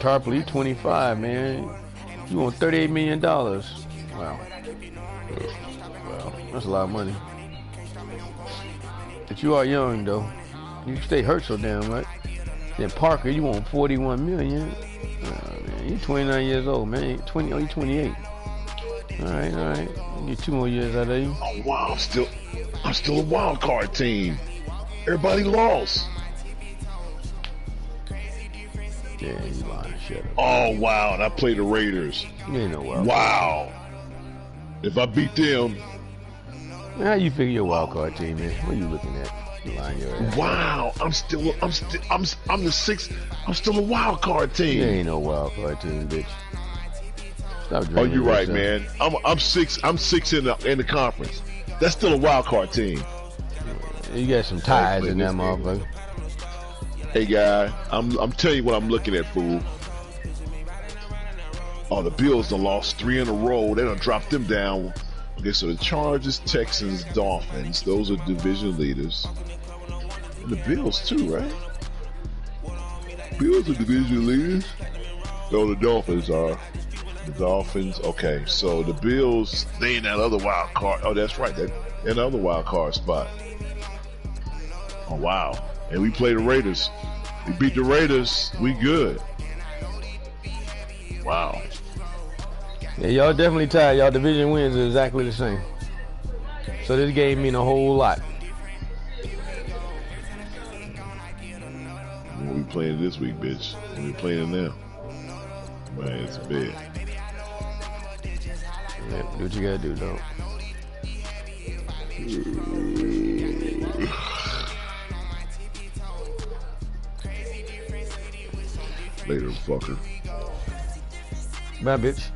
Tarpley, 25, man. You want $38 million. Wow. Well, that's a lot of money. But you are young, though. You stay hurt so damn much. Then Parker, you want $41 million. Man, you 29 years old, man. 20, oh, you 28. All right. Get 2 more years out of you. Oh wow, I'm still a wild card team. Everybody lost. Yeah, you lying. Shut up. Oh wow, and I play the Raiders. You ain't no wild. Wow. If I beat them. How you figure your wild card team, man? What are you looking at? You lying your ass. Wow, I'm the sixth. I'm still a wild card team. You ain't no wild card team, bitch. Stop Oh, you're right, yourself. man. I'm six in the conference. That's still a wild card team. You got some ties in that motherfucker. Hey guy, I'm telling you what I'm looking at, fool. Oh, the Bills done lost 3 in a row. They done dropped them down. Okay, so the Chargers, Texans, Dolphins, those are division leaders. And the Bills too, right? Bills are division leaders. No, the Dolphins are. The Dolphins, okay. So the Bills, they in that other wild card. Oh, that's right. That another wild card spot. Oh wow. And we play the Raiders. We beat the Raiders. We good. Wow. Yeah, y'all definitely tied. Y'all division wins are exactly the same. So this game mean a whole lot. When we playing this week, bitch. When we playing now. Man, it's bad. Yeah, do what you gotta do, though. Later, fucker. Bye, bitch.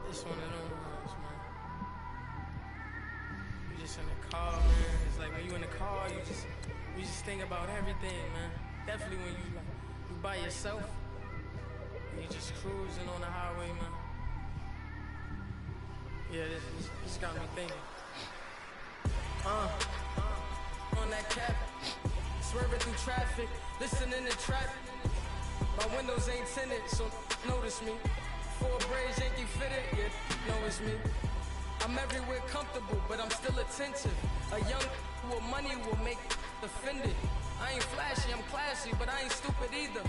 It's one of them ones, man. You just in the car, man. It's like when you in the car, you just think about everything, man. Definitely when you by yourself, and you just cruising on the highway, man. Yeah, this got me thinking. On that cap, swerving through traffic, listening to trap. My windows ain't tinted, so notice me. 4 braids, Yankee fitted, yeah, know it's me. I'm everywhere comfortable, but I'm still attentive. A young with money will make offended. I ain't flashy, I'm classy, but I ain't stupid either.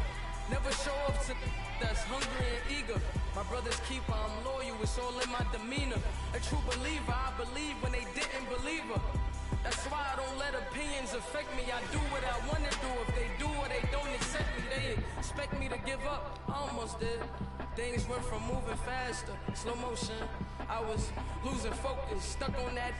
Never show up to that's hungry and eager. My brother's keeper, I'm loyal, it's all in my demeanor. A true believer, I believe when they didn't believe her. That's why I don't let opinions affect me. I do what I want to do. If they do or they don't accept me, they expect me to give up. I almost did. Things went from moving faster, slow motion. I was losing focus, stuck on that.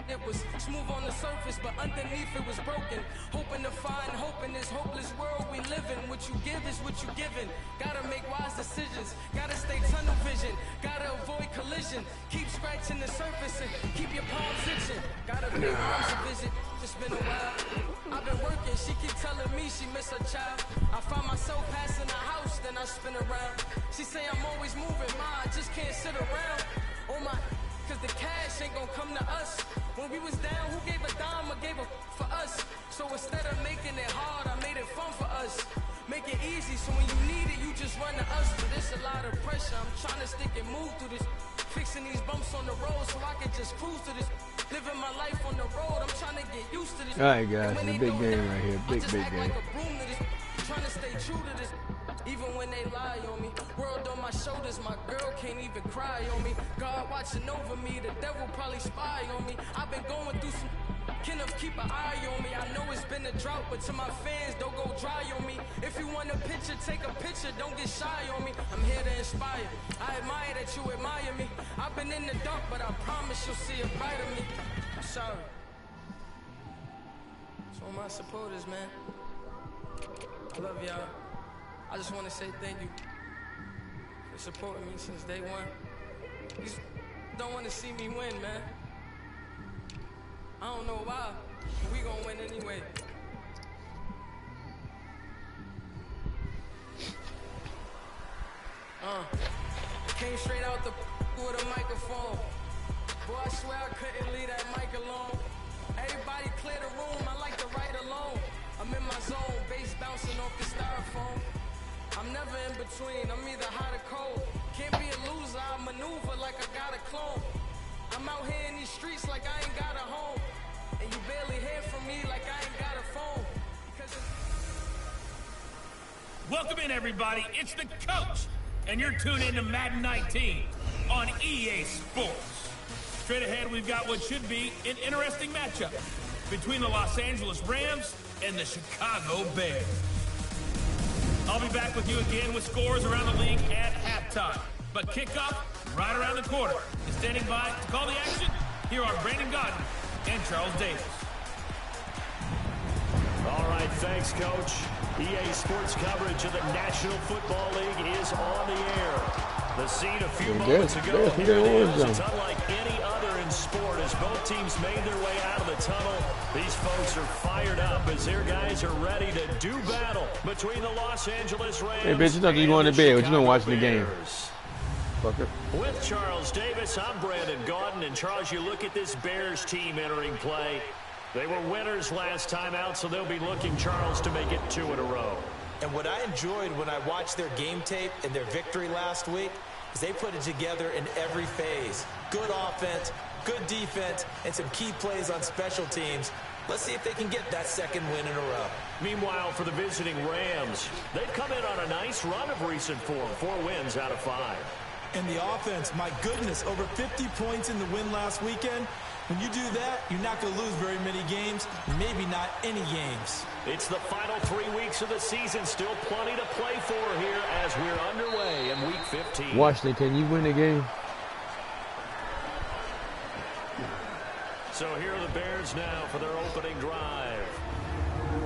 It was smooth on the surface, but underneath it was broken. Hoping to find hope in this hopeless world we live in. What you give is what you given. Gotta make wise decisions. Gotta stay tunnel vision. Gotta avoid collision. Keep scratching the surface and keep your palms itching. Gotta pay moms a visit. It's been a while. I've been working. She keep telling me she miss her child. I find myself passing the house, then I spin around. She say I'm always moving. Ma, I just can't sit around. Oh my. gave a for us. So instead of making it hard, I made it fun for us. Make it easy, so when you need it, you just run to us. But it's a lot of pressure, I'm trying to stick and move through this. Fixing these bumps on the road so I can just cruise to this. Living my life on the road, I'm trying to get used to this. Alright guys, it's a big game right here. Big game. Like a broom to this. Trying to stay true to this. Even when they lie on me. World on my shoulders, my girl can't even cry on me. God watching over me, the devil probably spy on me. I've been going through some. Kenneth, keep an eye on me. I know it's been a drought, but to my fans, don't go dry on me. If you want a picture, take a picture, don't get shy on me. I'm here to inspire. I admire that you admire me. I've been in the dark, but I promise you'll see a brighter me. I'm sorry. So my supporters, man. I love y'all. I just want to say thank you for supporting me since day one. You just don't want to see me win, man. I don't know why, but we gonna win anyway. Came straight out the with a microphone. Boy, I swear I couldn't leave that mic alone. Everybody clear the room, I like to write alone. I'm in my zone, bass bouncing off the styrofoam. I'm never in between, I'm either hot or cold. Can't be a loser, I maneuver like I got a clone. I'm out here in these streets like I ain't got a home. And you barely hear from me like I ain't got a phone. Welcome in, everybody. It's the coach. And you're tuned in to Madden 19 on EA Sports. Straight ahead, we've got what should be an interesting matchup between the Los Angeles Rams and the Chicago Bears. I'll be back with you again with scores around the league at halftime. But kickoff right around the corner. And standing by to call the action, here are Brandon Godden and Charles Davis. All right, thanks, Coach. EA Sports coverage of the National Football League is on the air. The scene a few moments ago, here it is. It's unlike any other in sport as both teams made their way out of the tunnel. These folks are fired up as their guys are ready to do battle between the Los Angeles Rams. Hey, bitch, you know you going to bed, but you been watching the game. Fucker. With Charles Davis, I'm Brandon Gaudin. And Charles, you look at this Bears team entering play. They were winners last time out, so they'll be looking, Charles, to make it 2 in a row. And what I enjoyed when I watched their game tape and their victory last week is they put it together in every phase. Good offense, good defense, and some key plays on special teams. Let's see if they can get that second win in a row. Meanwhile, for the visiting Rams, they've come in on a nice run of recent form, 4 wins out of 5. And the offense, my goodness, over 50 points in the win last weekend. When you do that, you're not going to lose very many games, maybe not any games. It's the final 3 weeks of the season. Still plenty to play for here as we're underway in Week 15. Washington, can you win the game? So here are the Bears now for their opening drive.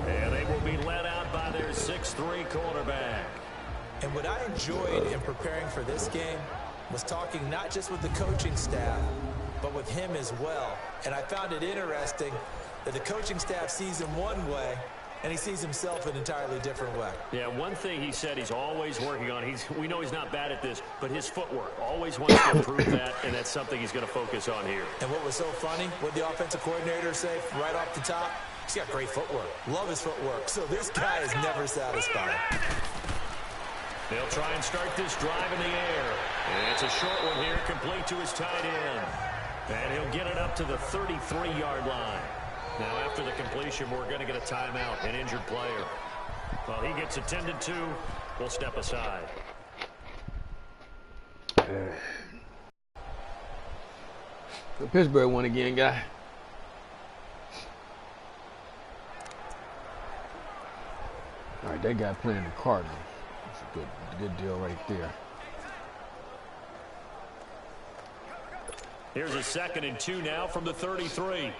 And they will be led out by their 6'3" quarterback. And what I enjoyed in preparing for this game was talking not just with the coaching staff, but with him as well. And I found it interesting that the coaching staff sees him one way, and he sees himself an entirely different way. Yeah, one thing he said he's always working on, we know he's not bad at this, but his footwork, always wants to improve that, and that's something he's going to focus on here. And what was so funny, what the offensive coordinator say right off the top, he's got great footwork. Love his footwork. So this guy is never satisfied. They'll try and start this drive in the air. And it's a short one here, complete to his tight end. And he'll get it up to the 33-yard line. Now, after the completion, we're going to get a timeout, an injured player. Well, he gets attended to. We'll step aside. The Pittsburgh won again, guy. All right, that guy playing the Cardinals. That's a good deal right there. Here's a 2nd and 2 now from the 33.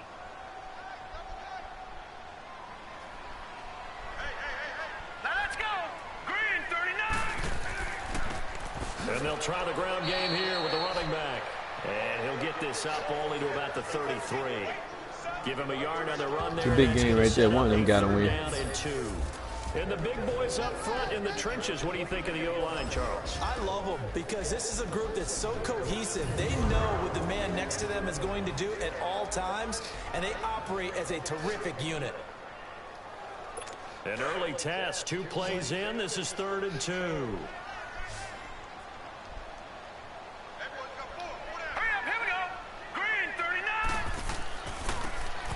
And they'll try the ground game here with the running back. And he'll get this up only to about the 33. Give him a yard on the run there. It's a big game right there. One of them got to win. Down and 2. And the big boys up front in the trenches, what do you think of the O-line, Charles? I love them because this is a group that's so cohesive. They know what the man next to them is going to do at all times, and they operate as a terrific unit. An early test, 2 plays in. This is 3rd and 2.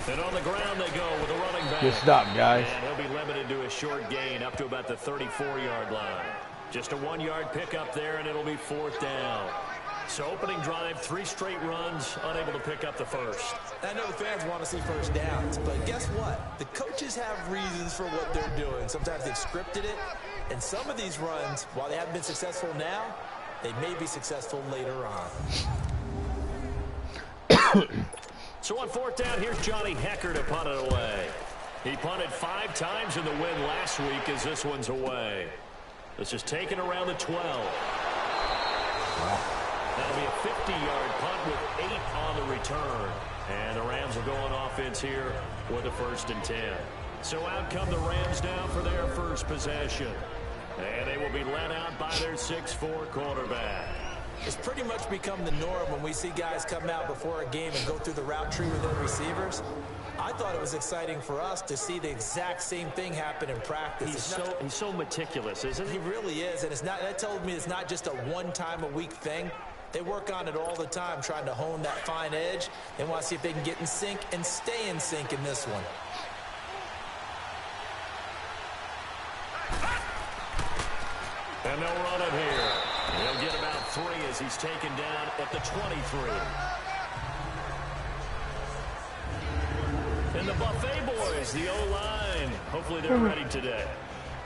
And on the ground they go with a running back. Good stop, guys. And he'll be limited to a short gain up to about the 34-yard line. Just a 1-yard pickup there, and it'll be 4th down. So opening drive, 3 straight runs, unable to pick up the first. I know the fans want to see first downs, but guess what? The coaches have reasons for what they're doing. Sometimes they've scripted it, and some of these runs, while they haven't been successful now, they may be successful later on. So on 4th down, here's Johnny Hecker to punt it away. He punted 5 times in the win last week as this one's away. This is taken around the 12. That'll be a 50-yard punt with 8 on the return. And the Rams will go on offense here with a 1st and 10. So out come the Rams now for their first possession. And they will be led out by their 6'4" quarterback. It's pretty much become the norm when we see guys come out before a game and go through the route tree with their receivers. I thought it was exciting for us to see the exact same thing happen in practice. He's so meticulous, isn't he? He really is, and that tells me it's not just a one-time-a-week thing. They work on it all the time, trying to hone that fine edge. They want to see if they can get in sync and stay in sync in this one. And they'll run it here. He'll get about 3 as he's taken down at the 23. And the Buffet boys, the O-line, hopefully they're ready today.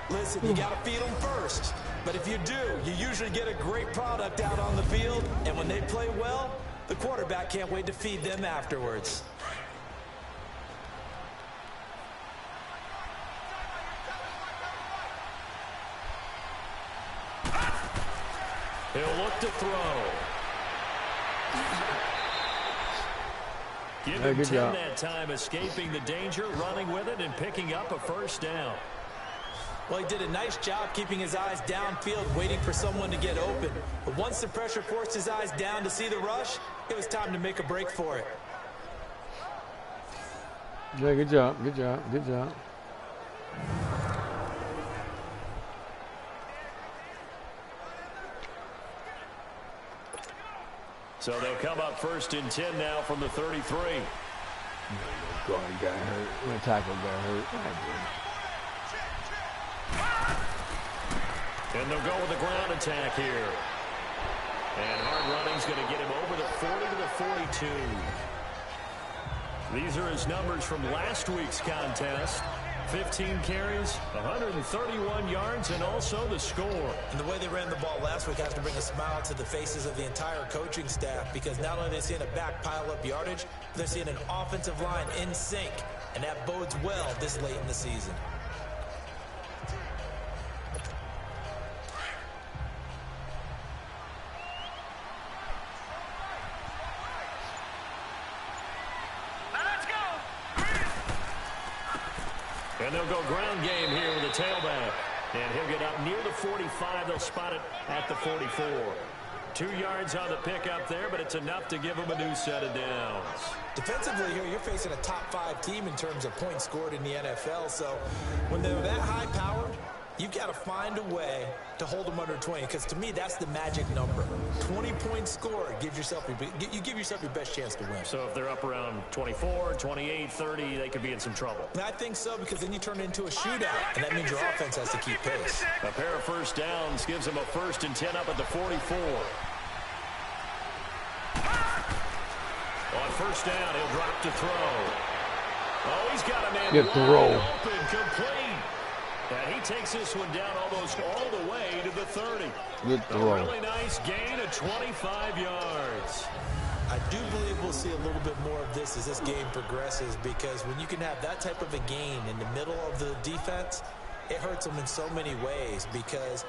Listen, you got to feed them first. But if you do, you usually get a great product out on the field. And when they play well, the quarterback can't wait to feed them afterwards. He'll look to throw. Give him 10 that time, escaping the danger, running with it, and picking up a 1st down. Well, he did a nice job keeping his eyes downfield, waiting for someone to get open. But once the pressure forced his eyes down to see the rush, it was time to make a break for it. Yeah, good job, good job, good job. So they'll come up 1st and 10 now from the 33. Guard got hurt. When tackle got hurt. And they'll go with the ground attack here. And hard running's going to get him over the 40 to the 42. These are his numbers from last week's contest. 15 carries, 131 yards, and also the score. And the way they ran the ball last week has to bring a smile to the faces of the entire coaching staff, because not only are they seeing a back pile up yardage, they're seeing an offensive line in sync, and that bodes well this late in the season. And they'll go ground game here with a tailback. And he'll get up near the 45. They'll spot it at the 44. 2 yards on the pickup there, but it's enough to give them a new set of downs. Defensively here, you're facing a top 5 team in terms of points scored in the NFL. So when they're that high powered, you've got to find a way to hold them under 20, because to me, that's the magic number. 20 points scored gives yourself you give yourself your best chance to win. So if they're up around 24, 28, 30, they could be in some trouble. And I think so, because then you turn it into a shootout, and that means your offense has to keep pace. A pair of 1st downs gives them a 1st and 10 up at the 44. On 1st down, he'll drop to throw. Oh, he's got a man good throw. Open, complete. And he takes this one down almost all the way to the 30. Good throw. A really nice gain of 25 yards. I do believe we'll see a little bit more of this as this game progresses, because when you can have that type of a gain in the middle of the defense, it hurts them in so many ways, because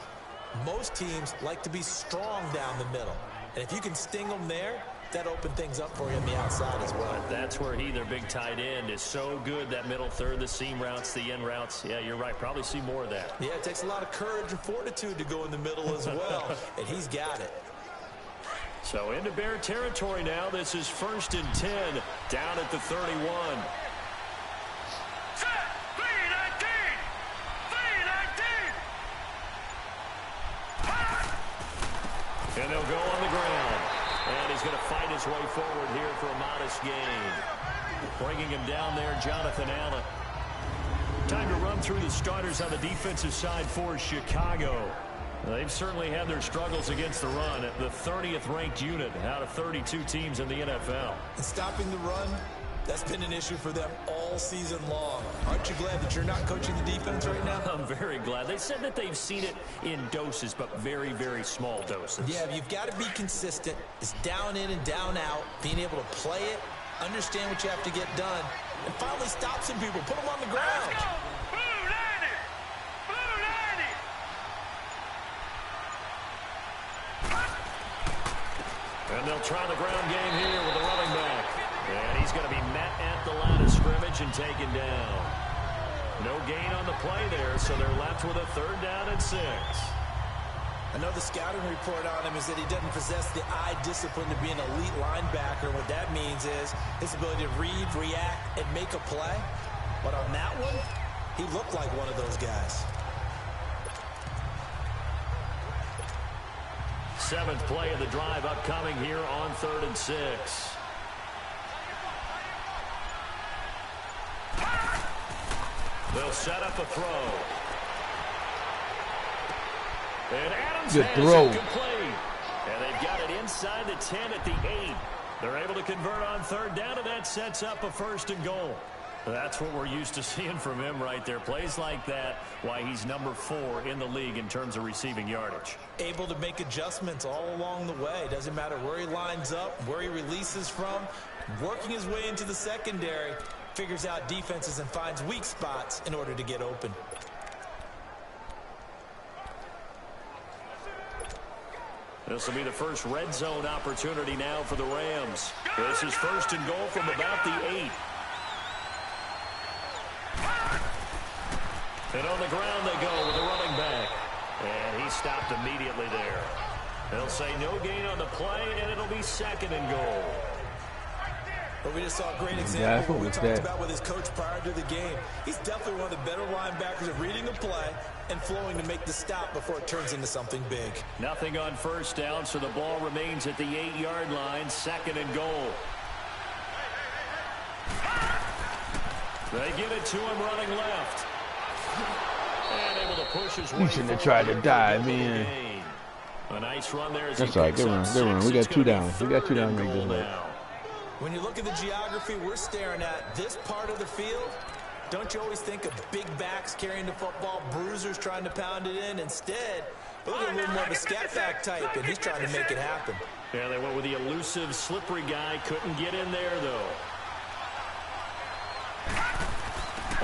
most teams like to be strong down the middle. And if you can sting them there, that opened things up for you on the outside as well. That's where their big tight end, is so good, that middle third, the seam routes, the end routes. Yeah, you're right. Probably see more of that. Yeah, it takes a lot of courage and fortitude to go in the middle as well, and he's got it. So into Bear territory now. This is 1st and 10 down at the 31. And they'll go on the ground. And he's going to fight his way forward here for a modest gain. Bringing him down there, Jonathan Allen. Time to run through the starters on the defensive side for Chicago. They've certainly had their struggles against the run. At the 30th ranked unit out of 32 teams in the NFL. And stopping the run, that's been an issue for them all season long. Aren't you glad that you're not coaching the defense right now? I'm very glad. They said that they've seen it in doses, but very, very small doses. Yeah, you've got to be consistent. It's down in and down out, being able to play it, understand what you have to get done, and finally stop some people, put them on the ground. Let's go! Blue 90! Blue 90! And they'll try the ground game here with the running back. And he's going to be met at the line of scrimmage and taken down. No gain on the play there, so they're left with a 3rd down and 6. I know the scouting report on him is that he doesn't possess the eye discipline to be an elite linebacker. What that means is his ability to read, react, and make a play. But on that one, he looked like one of those guys. 7th play of the drive upcoming here on 3rd and 6. They'll set up a throw. And Adams Good has throw. it complete. And they've got it inside the 10 at the 8. They're able to convert on 3rd down, and that sets up a 1st and goal. That's what we're used to seeing from him right there. Plays like that, why he's number 4 in the league in terms of receiving yardage. Able to make adjustments all along the way. Doesn't matter where he lines up, where he releases from. Working his way into the secondary. Figures out defenses and finds weak spots in order to get open. This will be the first red zone opportunity now for the Rams. This is 1st and goal from about the 8. And on the ground they go with the running back. And he stopped immediately there. They'll say no gain on the play, and it'll be 2nd and goal. But we just saw a great example of what we talked about with his coach prior to the game. He's definitely one of the better linebackers at reading a play and flowing to make the stop before it turns into something big. Nothing on 1st down, so the ball remains at the 8-yard line, 2nd and goal. They give it to him running left. And able to push his way. He shouldn't have tried to dive in. A nice run there. That's all right. Good run. Good run. We got 2 down. We got 2 down to make this work. When you look at the geography we're staring at, this part of the field, don't you always think of big backs carrying the football, bruisers trying to pound it in? Instead, look at a little more of a scat back type, and he's trying to make it happen. Yeah, they went with the elusive, slippery guy. Couldn't get in there, though.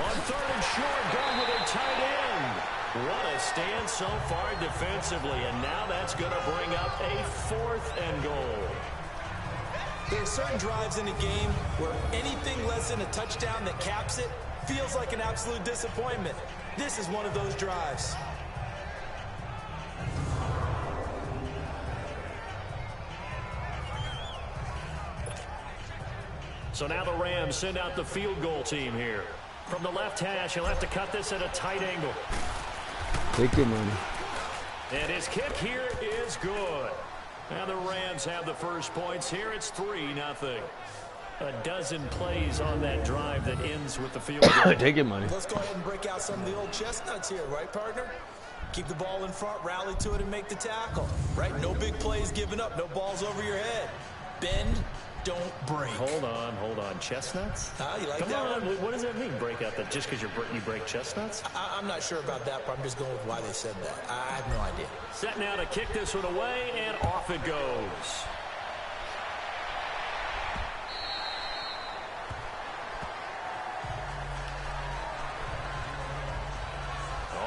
On 3rd and short, going with their tight end. What a stand so far defensively, and now that's going to bring up a 4th and goal. There are certain drives in a game where anything less than a touchdown that caps it feels like an absolute disappointment. This is one of those drives. So now the Rams send out the field goal team here. From the left hash, he'll have to cut this at a tight angle. Take your money. And his kick here is good. Now the Rams have the first points here. It's 3-0. A dozen plays on that drive that ends with the field goal. Take your money. Let's go ahead and break out some of the old chestnuts here, right, partner? Keep the ball in front, rally to it, and make the tackle. Right? No big plays given up. No balls over your head. Bend, don't break. Hold on. Chestnuts? You like Come that on. one? What does that mean, break out that? Just because you break chestnuts? I'm not sure about that, but I'm just going with why they said that. I have no idea. Set now to kick this one away, and off it goes.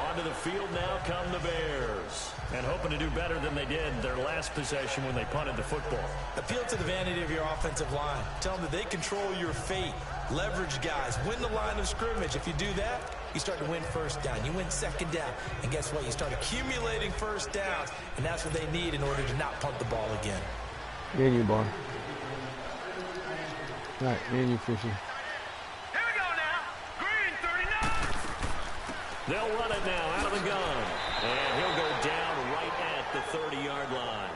On to of the field now come the Bears. And hoping to do better than they did their last possession when they punted the football. Appeal to the vanity of your offensive line. Tell them that they control your fate. Leverage guys. Win the line of scrimmage. If you do that, you start to win first down. You win second down. And guess what? You start accumulating first downs. And that's what they need in order to not punt the ball again. Yeah, you, boy. All right, man, you Fishy. Here we go now. Green 39. They'll run it now out of the gun. And he'll go down right at the 30-yard line.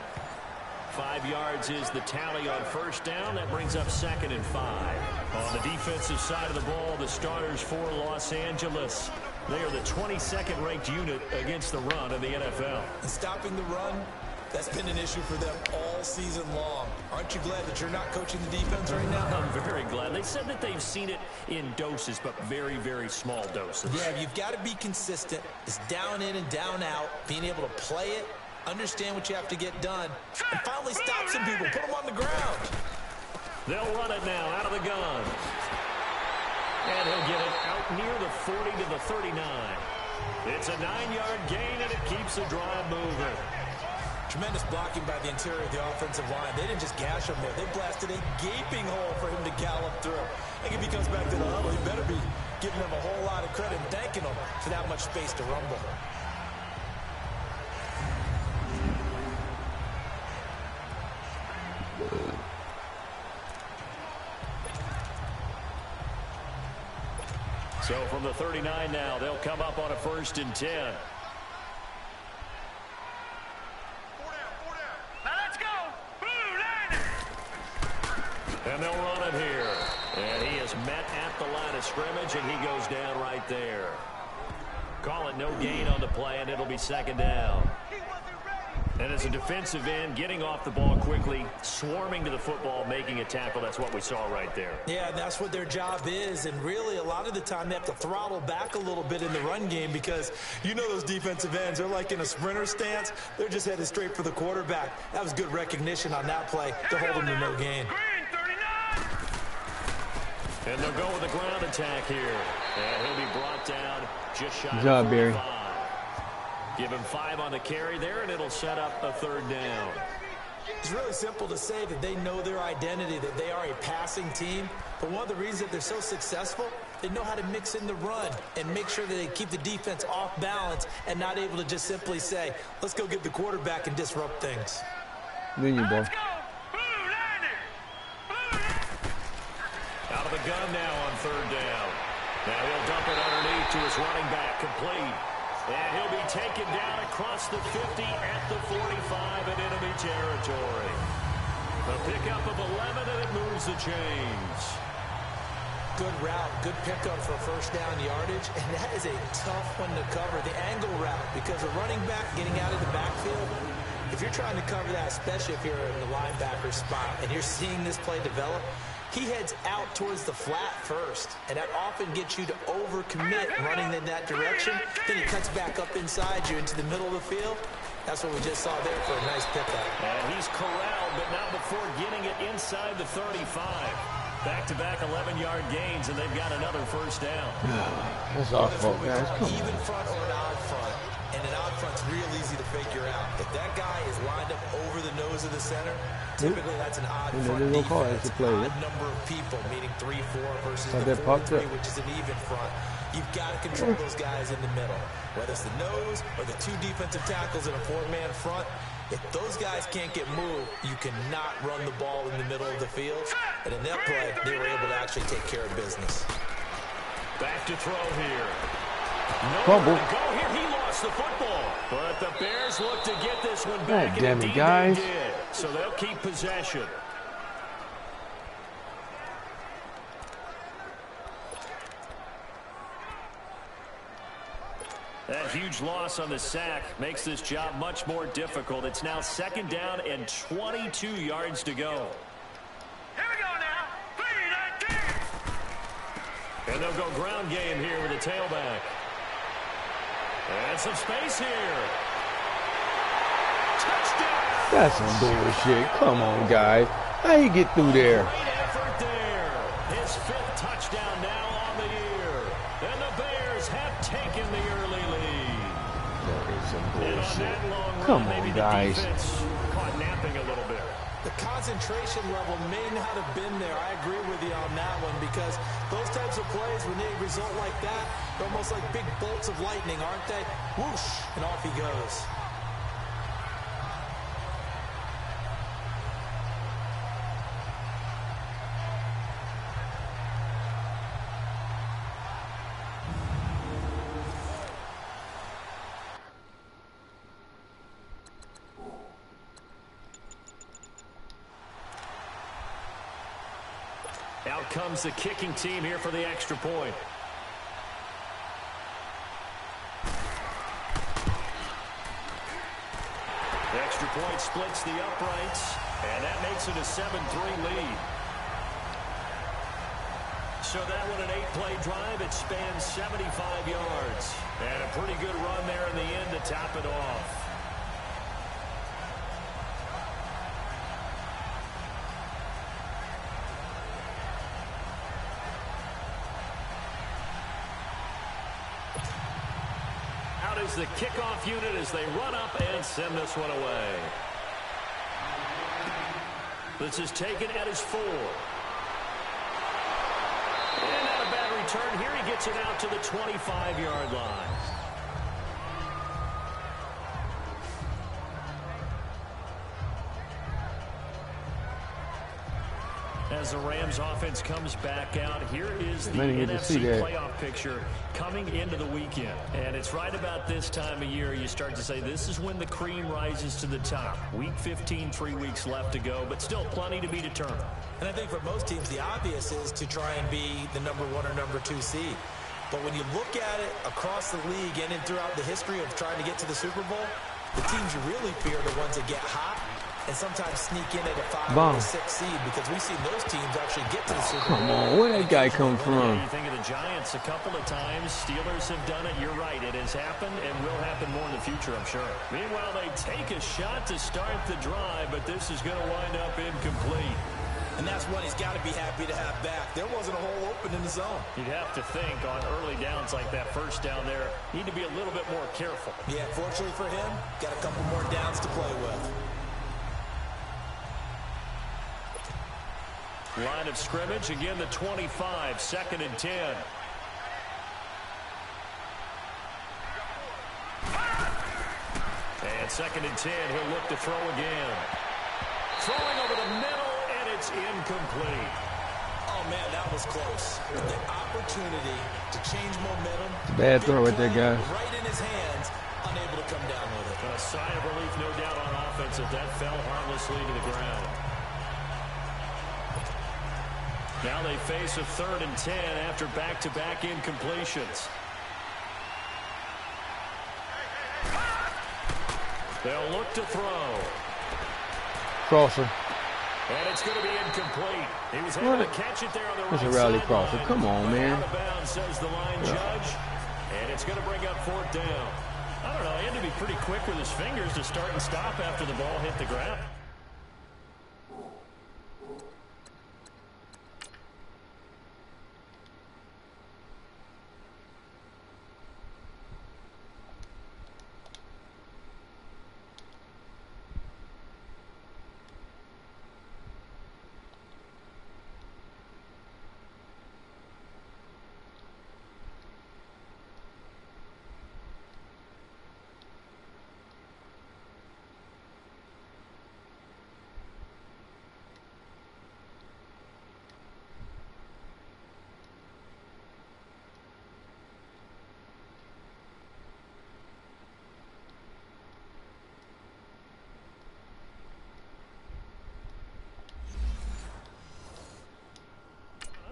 5 yards is the tally on first down. That brings up 2nd and 5. On the defensive side of the ball, the starters for Los Angeles. They are the 22nd ranked unit against the run in the NFL. And stopping the run, that's been an issue for them all season long. Aren't you glad that you're not coaching the defense right now? I'm very glad. They said that they've seen it in doses, but very, very small doses. Yeah, you've got to be consistent. It's down in and down out, being able to play it, understand what you have to get done, and finally stop some people, put them on the ground. They'll run it now out of the gun. And he'll get it out near the 40 to the 39. It's a 9-yard gain, and it keeps the drive moving. Tremendous blocking by the interior of the offensive line. They didn't just gash him there. They blasted a gaping hole for him to gallop through. I think if he comes back to the huddle, he better be giving them a whole lot of credit and thanking them for that much space to rumble. So from the 39 now, they'll come up on a 1st and 10. Now let's go. Blue line. And they'll run it here. And he is met at the line of scrimmage, and he goes down right there. Call it no gain on the play, and it'll be 2nd down. And as a defensive end, getting off the ball quickly, swarming to the football, making a tackle, that's what we saw right there. Yeah, that's what their job is. And really, a lot of the time, they have to throttle back a little bit in the run game because you know those defensive ends, they're like in a sprinter stance. They're just headed straight for the quarterback. That was good recognition on that play to hold him to no gain. Green 39. And they'll go with a ground attack here. And he'll be brought down just shy Good job, of Barry. 45. Give him 5 on the carry there, and it'll set up a 3rd down. It's really simple to say that they know their identity, that they are a passing team. But one of the reasons that they're so successful, they know how to mix in the run and make sure that they keep the defense off balance and not able to just simply say, let's go get the quarterback and disrupt things. Then you, boy. Let's go. Blue line. Out of the gun now on 3rd down. Now he'll dump it underneath to his running back, complete. And he'll be taken down across the 50 at the 45 in enemy territory. A pickup of 11, and it moves the chains. Good route, good pickup for 1st down yardage, and that is a tough one to cover, the angle route, because a running back getting out of the backfield, if you're trying to cover that, especially if you're in the linebacker spot, and you're seeing this play develop, he heads out towards the flat first, and that often gets you to overcommit running in that direction. Then he cuts back up inside you into the middle of the field. That's what we just saw there for a nice pickup. And he's corralled, but not before getting it inside the 35. Back-to-back 11-yard gains, and they've got another 1st down. That's our fault, guys. Come Even on. front or an odd front. And an odd front's real easy to figure out. If that guy is lined up over the nose of the center, typically that's an odd front they're gonna call it. defense. It's a play, Odd number of people, meaning 3-4 versus Had the that popped 4-3, up. which is an even front. You've got to control those guys in the middle. Whether it's the nose or the 2 defensive tackles in a 4-man front, if those guys can't get moved, you cannot run the ball in the middle of the field. And in that play, they were able to actually take care of business. Back to throw here. Fumble. Nowhere to go here. He lost the football. But the Bears look to get this one back. God damn it, Indeed guys. they did. So they'll keep possession. That huge loss on the sack makes this job much more difficult. It's now 2nd down and 22 yards to go. Here we go now. 3-19. And they'll go ground game here with a tailback. And some space here. Touchdown! That's some bullshit. Come on, guys. How you get through there? Great effort there. His 5th touchdown now on the year. And the Bears have taken the early lead. Come on, maybe guys. the defense caught napping a little bit. The concentration level may not have been there. I agree with you on that one because those types of plays, when they result like that, they're almost like big bolts of lightning, aren't they? Whoosh, and off he goes. Out comes the kicking team here for the extra point. The extra point splits the uprights, and that makes it a 7-3 lead. So that one, an 8-play drive. It spans 75 yards. And a pretty good run there in the end to top it off. Is the kickoff unit as they run up and send this one away. This is taken at his 4. And not a bad return here. He gets it out to the 25-yard line. As the Rams offense comes back out, here is the NFC playoff picture coming into the weekend. And it's right about this time of year you start to say this is when the cream rises to the top. Week 15, 3 weeks left to go, but still plenty to be determined. And I think for most teams, the obvious is to try and be the number 1 or number 2 seed. But when you look at it across the league and throughout the history of trying to get to the Super Bowl, the teams you really fear are the ones that get hot and sometimes sneak in at a 5 or 6 seed, because we've seen those teams actually get to the Super Bowl. Come on, where that guy come from? Yeah, you think of the Giants a couple of times. Steelers have done it. You're right. It has happened and will happen more in the future, I'm sure. Meanwhile, they take a shot to start the drive, but this is going to wind up incomplete. And that's one he's got to be happy to have back. There wasn't a hole open in the zone. You'd have to think on early downs like that first down there, need to be a little bit more careful. Yeah, fortunately for him, got a couple more downs to play with. Line of scrimmage, again the 25, 2nd and 10. And 2nd and 10, he'll look to throw again. Throwing over the middle, and it's incomplete. Oh, man, that was close. The opportunity to change momentum. Bad throw right there, guys. Right in his hands, unable to come down with it. A sigh of relief, no doubt, on offense that fell harmlessly to the ground. Now they face a 3rd and 10 after back-to-back incompletions. They'll look to throw. Crosser. And it's going to be incomplete. He was able to catch it there on the right side. It's a rally crosser. Come on, man. Out of bounds, says the line judge. And it's going to bring up 4th down. I don't know. He had to be pretty quick with his fingers to start and stop after the ball hit the ground.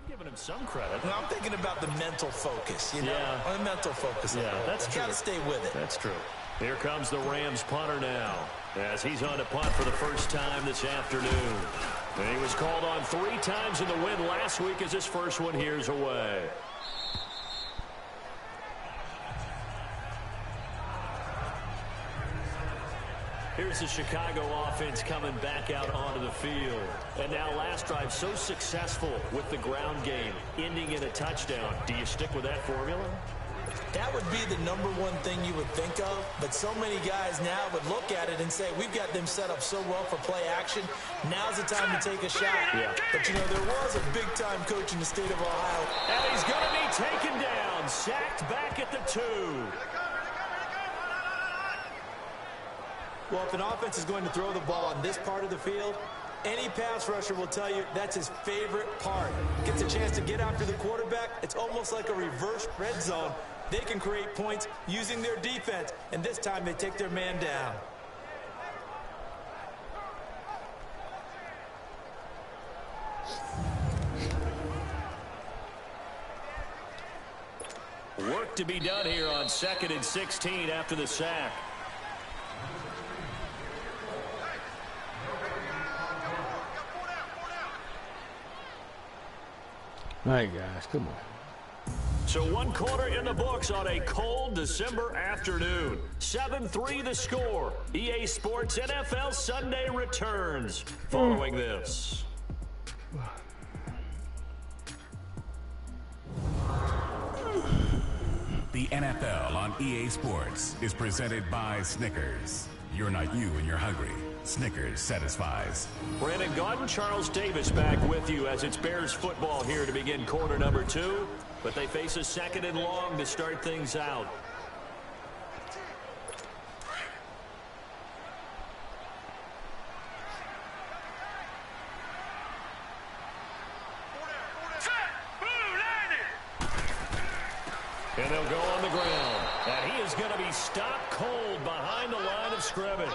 Giving him some credit. Well, I'm thinking about the mental focus, you know? Yeah. The mental focus. Yeah, that's true. Got to stay with it. That's true. Here comes the Rams punter now, as he's on to punt for the first time this afternoon. And he was called on 3 times in the win last week as his first one here's away. Here's the Chicago offense coming back out onto the field. And now last drive so successful with the ground game, ending in a touchdown. Do you stick with that formula? That would be the number one thing you would think of, but so many guys now would look at it and say, we've got them set up so well for play action. Now's the time to take a shot. Yeah. But, you know, there was a big-time coach in the state of Ohio. And he's going to be taken down, sacked back at the 2. Well, if an offense is going to throw the ball on this part of the field, any pass rusher will tell you that's his favorite part. Gets a chance to get after the quarterback. It's almost like a reverse red zone. They can create points using their defense, and this time they take their man down. Work to be done here on 2nd and 16 after the sack. All right, guys, come on. So 1 quarter in the books on a cold December afternoon. 7-3 the score. EA Sports NFL Sunday returns following this. The NFL on EA Sports is presented by Snickers. You're not you and you're hungry. Snickers satisfies. Brandon Gaudin, Charles Davis back with you as it's Bears football here to begin quarter number 2. But they face a 2nd and long to start things out. And they'll go on the ground. And he is going to be stopped cold behind the line of scrimmage.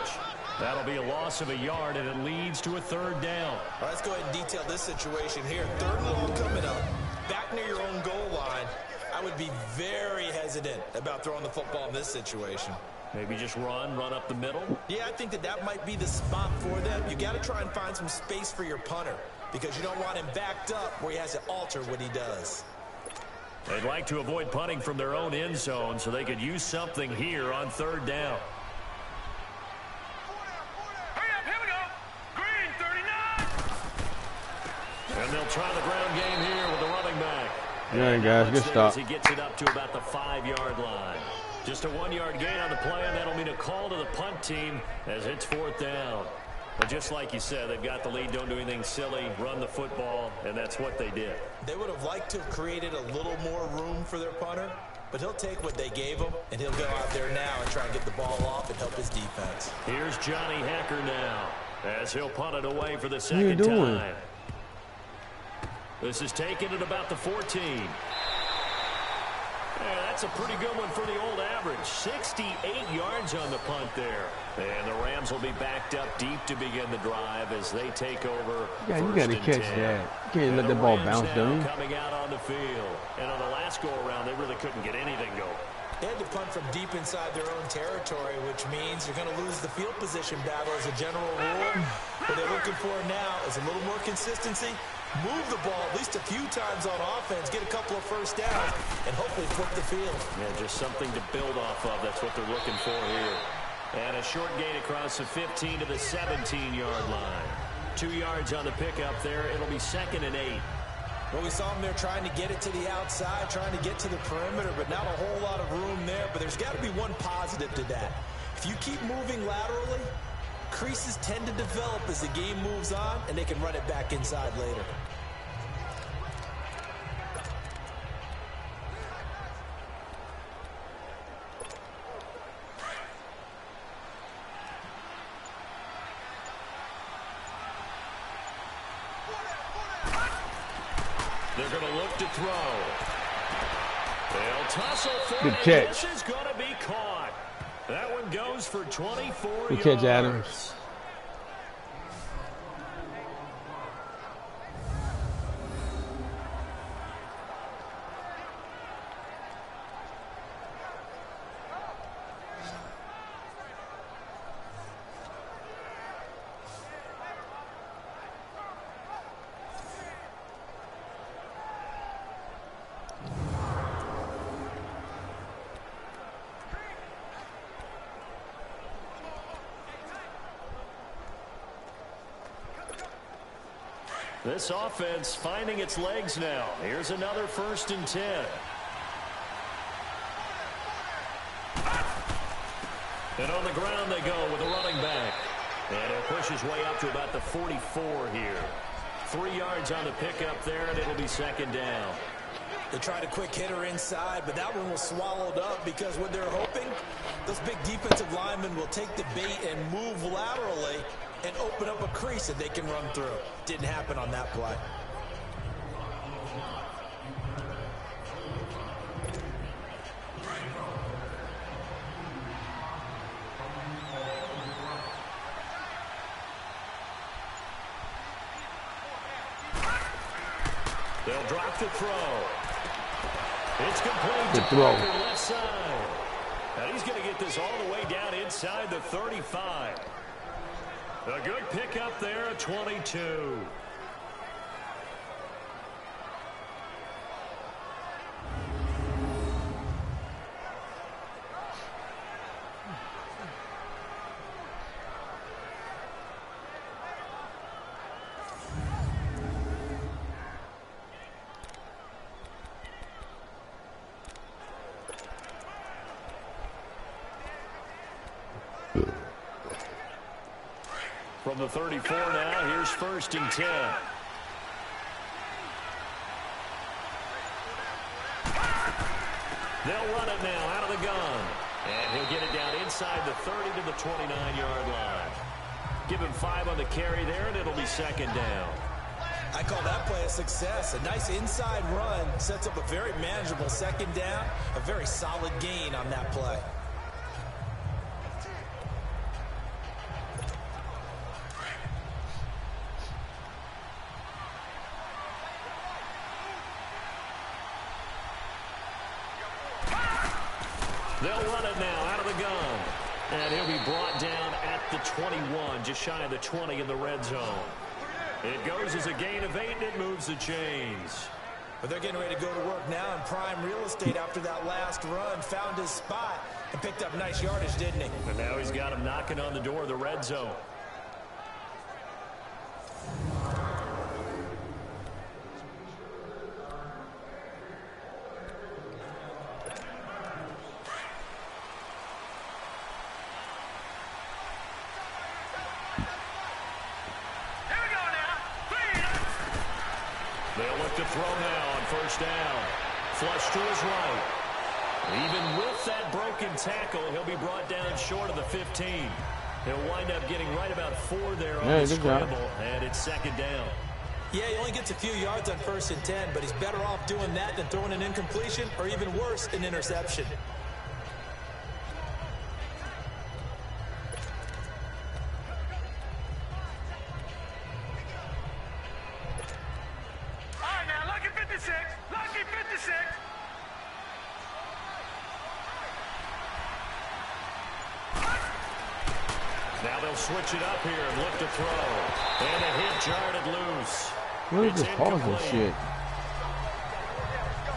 That'll be a loss of a yard, and it leads to a 3rd down. All right, let's go ahead and detail this situation here. 3rd and long coming up. Back near your own goal line. I would be very hesitant about throwing the football in this situation. Maybe just run up the middle? Yeah, I think that might be the spot for them. You got to try and find some space for your punter because you don't want him backed up where he has to alter what he does. They'd like to avoid punting from their own end zone so they could use something here on 3rd down. And they'll try the ground game here with the running back. All right, guys, good stop. He gets it up to about the 5-yard line. Just a 1-yard gain on the play, and that'll mean a call to the punt team as it's 4th down. But just like you said, they've got the lead, don't do anything silly, run the football, and that's what they did. They would have liked to have created a little more room for their punter, but he'll take what they gave him, and he'll go out there now and try and get the ball off and help his defense. Here's Johnny Hacker now as he'll punt it away for the 2nd time. This is taken at about the 14. Yeah, that's a pretty good one for the old average. 68 yards on the punt there. And the Rams will be backed up deep to begin the drive as they take over. Yeah, you got to catch that. You can't let the ball bounce, don't you? Coming out on the field. And on the last go-around, they really couldn't get anything going. They had to punt from deep inside their own territory, which means you're going to lose the field position battle as a general rule. What they're looking for now is a little more consistency. Move the ball at least a few times on offense, get a couple of first downs, and hopefully flip the field. Yeah, just something to build off of. That's what they're looking for here. And a short gain across the 15 to the 17-yard line. 2 yards on the pickup there. It'll be 2nd and 8. Well, we saw them there trying to get it to the outside, trying to get to the perimeter, but not a whole lot of room there. But there's got to be one positive to that. If you keep moving laterally, creases tend to develop as the game moves on, and they can run it back inside later. They're going to look to throw. They'll tussle for Good it. catch. This is going to be caught. That one goes for 24 Good yards. catch, Adams. This offense finding its legs now. Here's another 1st and 10. And on the ground they go with a running back. And he'll push his way up to about the 44 here. 3 yards on the pickup there, and it'll be second down. They tried a quick hitter inside, but that one was swallowed up because what they're hoping, those big defensive linemen will take the bait and move laterally and open up a crease that they can run through. Didn't happen on that play. They'll drop to throw. It's complete to Parker, left side. And he's going to get this all the way down inside the 35. A good pickup there at 22. From the 34 now, here's 1st and 10. They'll run it now out of the gun. And he'll get it down inside the 30 to the 29-yard line. Give him 5 on the carry there, and it'll be second down. I call that play a success. A nice inside run sets up a very manageable second down. A very solid gain on that play. They'll run it now out of the gun. And he'll be brought down at the 21, just shy of the 20 in the red zone. It goes as a gain of 8, and it moves the chains. But they're getting ready to go to work now in prime real estate after that last run. Found his spot and picked up nice yardage, didn't he? And now he's got him knocking on the door of the red zone. They'll look to throw now on 1st down. Flush to his right. Even with that broken tackle, he'll be brought down short of the 15. He'll wind up getting right about 4 there on the scramble, and it's second down. Yeah, he only gets a few yards on 1st and 10, but he's better off doing that than throwing an incompletion or even worse, an interception. Now they'll switch it up here and look to throw. And a hit jarred it loose. What is this pausing shit?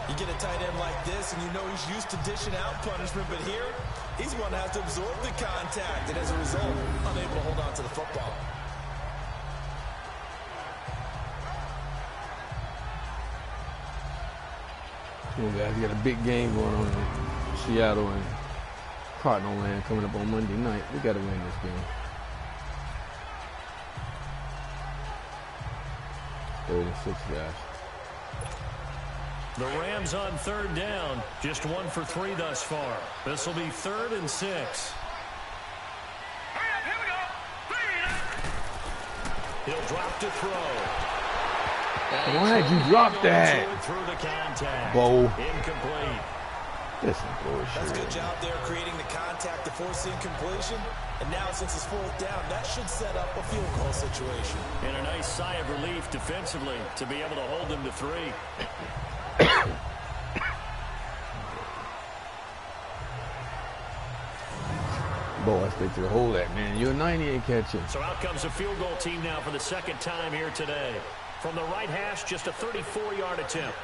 You get a tight end like this, and you know he's used to dishing out punishment, but here, he's going to have to absorb the contact, and as a result, unable to hold on to the football. You guys got a big game going on in Seattle and Cardinal Land coming up on Monday night. We got to win this game. 36 guys. The Rams on 3rd down. Just 1 for 3 thus far. This will be 3rd and 6. Here we go. He'll drop to throw. Why'd you drop that? Through the contact. Bo. Incomplete. This is bullshit. That's a good job there creating the contact to force the incompletion. And now since it's 4th down, that should set up a field goal situation. And a nice sigh of relief defensively to be able to hold them to 3. Boy, I think to hold that, man. You're 98 catching. So out comes the field goal team now for the 2nd time here today. From the right hash, just a 34-yard attempt.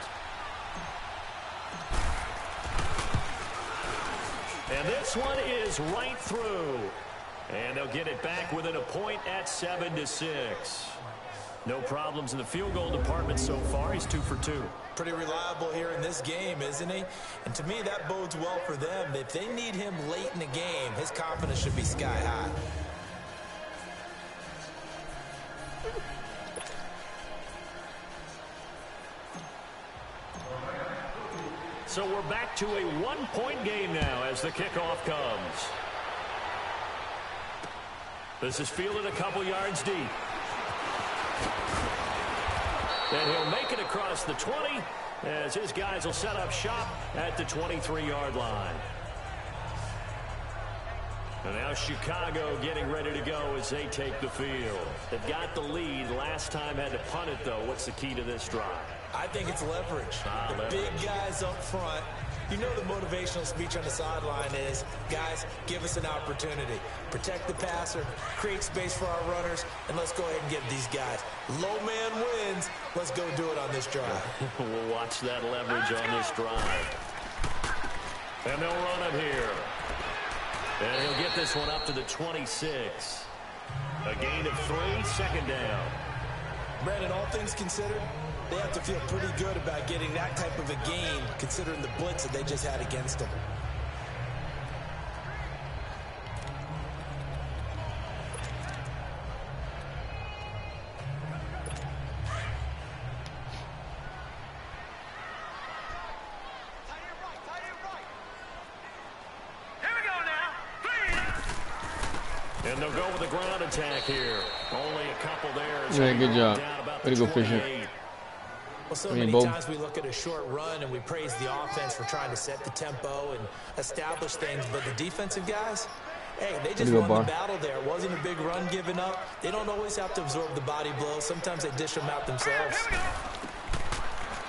And this one is right through. And they'll get it back within a point at 7-6. No problems in the field goal department so far. He's 2 for 2. Pretty reliable here in this game, isn't he? And to me, that bodes well for them. If they need him late in the game, his confidence should be sky high. So we're back to a one-point game now as the kickoff comes. This is fielded a couple yards deep. And he'll make it across the 20 as his guys will set up shop at the 23-yard line. And now Chicago getting ready to go as they take the field. They've got the lead. Last time had to punt it, though. What's the key to this drive? I think it's leverage. Leverage. Big guys up front. You know the motivational speech on the sideline is, guys, give us an opportunity. Protect the passer, create space for our runners, and let's go ahead and give these guys. Low man wins. Let's go do it on this drive. We'll watch that leverage on this drive. And they'll run it here. And he'll get this one up to the 26. A gain of 3, second down. Brandon, all things considered, they have to feel pretty good about getting that type of a gain, considering the blitz that they just had against them. And they'll go with a ground attack here. Only a couple there. Yeah, good job. Way to go, Fisher. Well, so many times we look at a short run and we praise the offense for trying to set the tempo and establish things, but the defensive guys, hey, they just won the battle there. It wasn't a big run given up. They don't always have to absorb the body blows. Sometimes they dish them out themselves.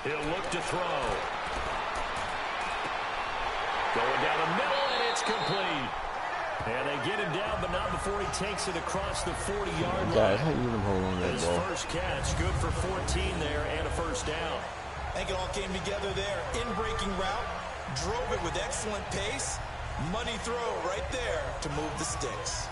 He'll look to throw. Going down the middle, and it's complete. And they get him down, but not before he takes it across the 40-yard line. God, how you let him hold on that His ball? first catch, good for 14 there, and a first down. I think it all came together there. In-breaking route, drove it with excellent pace. Money throw right there to move the sticks.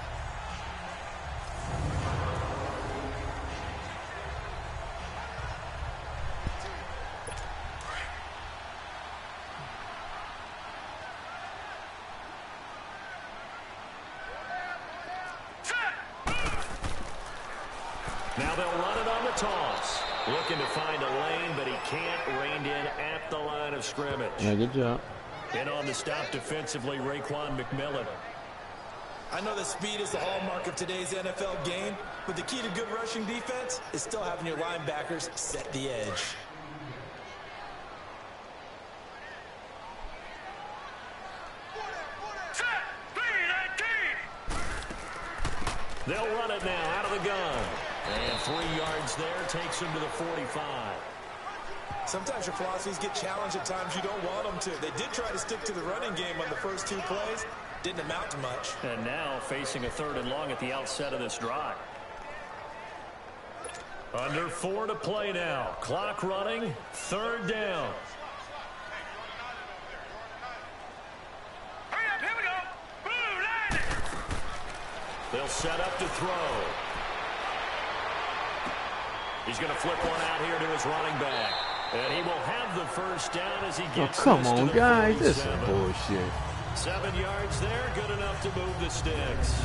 Now they'll run it on the toss. Looking to find a lane, but he can't. Reined in at the line of scrimmage. Yeah, good job. In on the stop defensively, Raekwon McMillan. I know that speed is the hallmark of today's NFL game, but the key to good rushing defense is still having your linebackers set the edge. They'll run it now out of the gun. And 3 yards there takes him to the 45. Sometimes your philosophies get challenged at times you don't want them to. They did try to stick to the running game on the first 2 plays. Didn't amount to much. And now facing a 3rd and long at the outset of this drive. Under 4 to play now. Clock running. 3rd down. Hurry up, here we go. Blue line. They'll set up to throw. He's going to flip one out here to his running back. And he will have the first down as he gets come on, guys. This is bullshit. 7 yards there, good enough to move the sticks.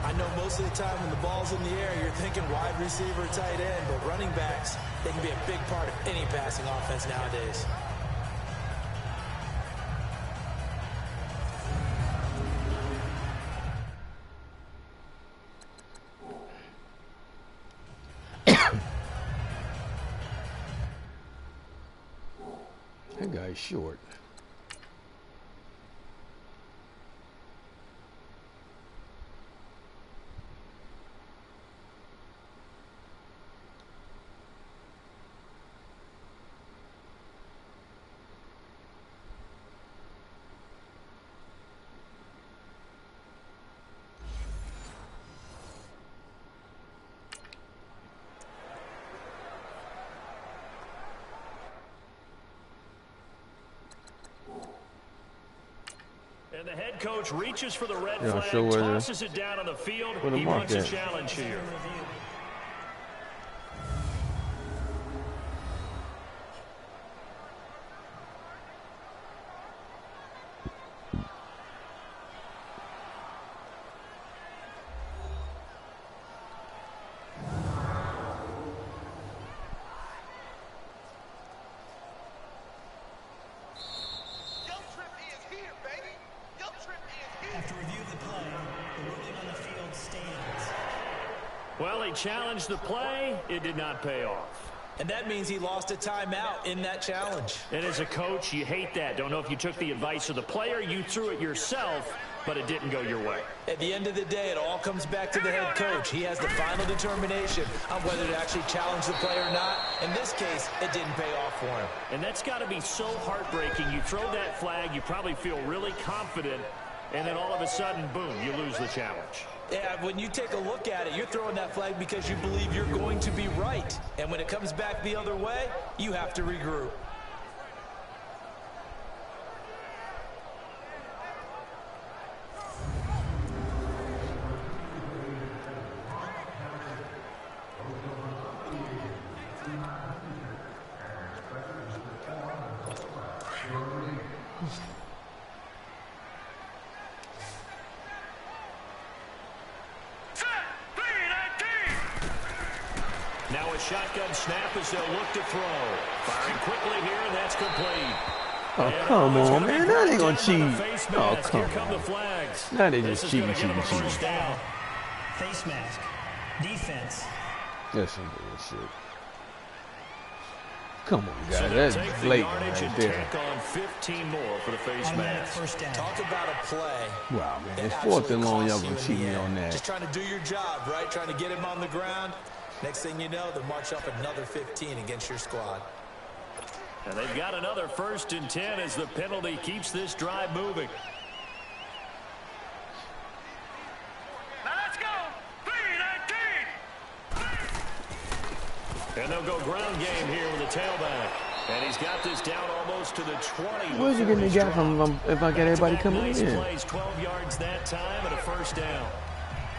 I know most of the time when the ball's in the air, you're thinking wide receiver, tight end, but running backs, they can be a big part of any passing offense nowadays. That guy's short. And the head coach reaches for the red Yeah, flag, sure tosses it down on the field. He wants a challenge here. Well, he challenged the play. It did not pay off. And that means he lost a timeout in that challenge. And as a coach, you hate that. Don't know if you took the advice of the player, you threw it yourself, but it didn't go your way. At the end of the day, it all comes back to the head coach. He has the final determination on whether to actually challenge the play or not. In this case, it didn't pay off for him. And that's got to be so heartbreaking. You throw that flag, you probably feel really confident, and then all of a sudden, boom, you lose the challenge. Yeah, when you take a look at it, you're throwing that flag because you believe you're going to be right. And when it comes back the other way, you have to regroup. Now a shotgun snap as they'll look to throw. Firing quickly here, and that's complete. Oh, And come it's on, gonna be man. Now they brought gonna down cheat. by the face Oh, mask. come Here come on. the flags. Now they This just is cheating, gonna give them a cheating. first down. Face mask. Defense. That's some bullshit. Come on, So guys. they'll That's take the blatant yardage right and there. tack on 15 more for the face Automatic mask. first down. Talk about a play. Wow, man. that It's 4th and absolutely long. Y'all costs gonna you in cheat the me end. on that. Just trying to do your job, right? Trying to get him on the ground. Next thing you know, they'll march up another 15 against your squad. And they've got another 1st and 10 as the penalty keeps this drive moving. Now let's go. 3-19. And they'll go ground game here with a tailback. And he's got this down almost to the 20. Where's he getting the gap from if I got everybody coming nice in? plays, 12 yards that time and a first down.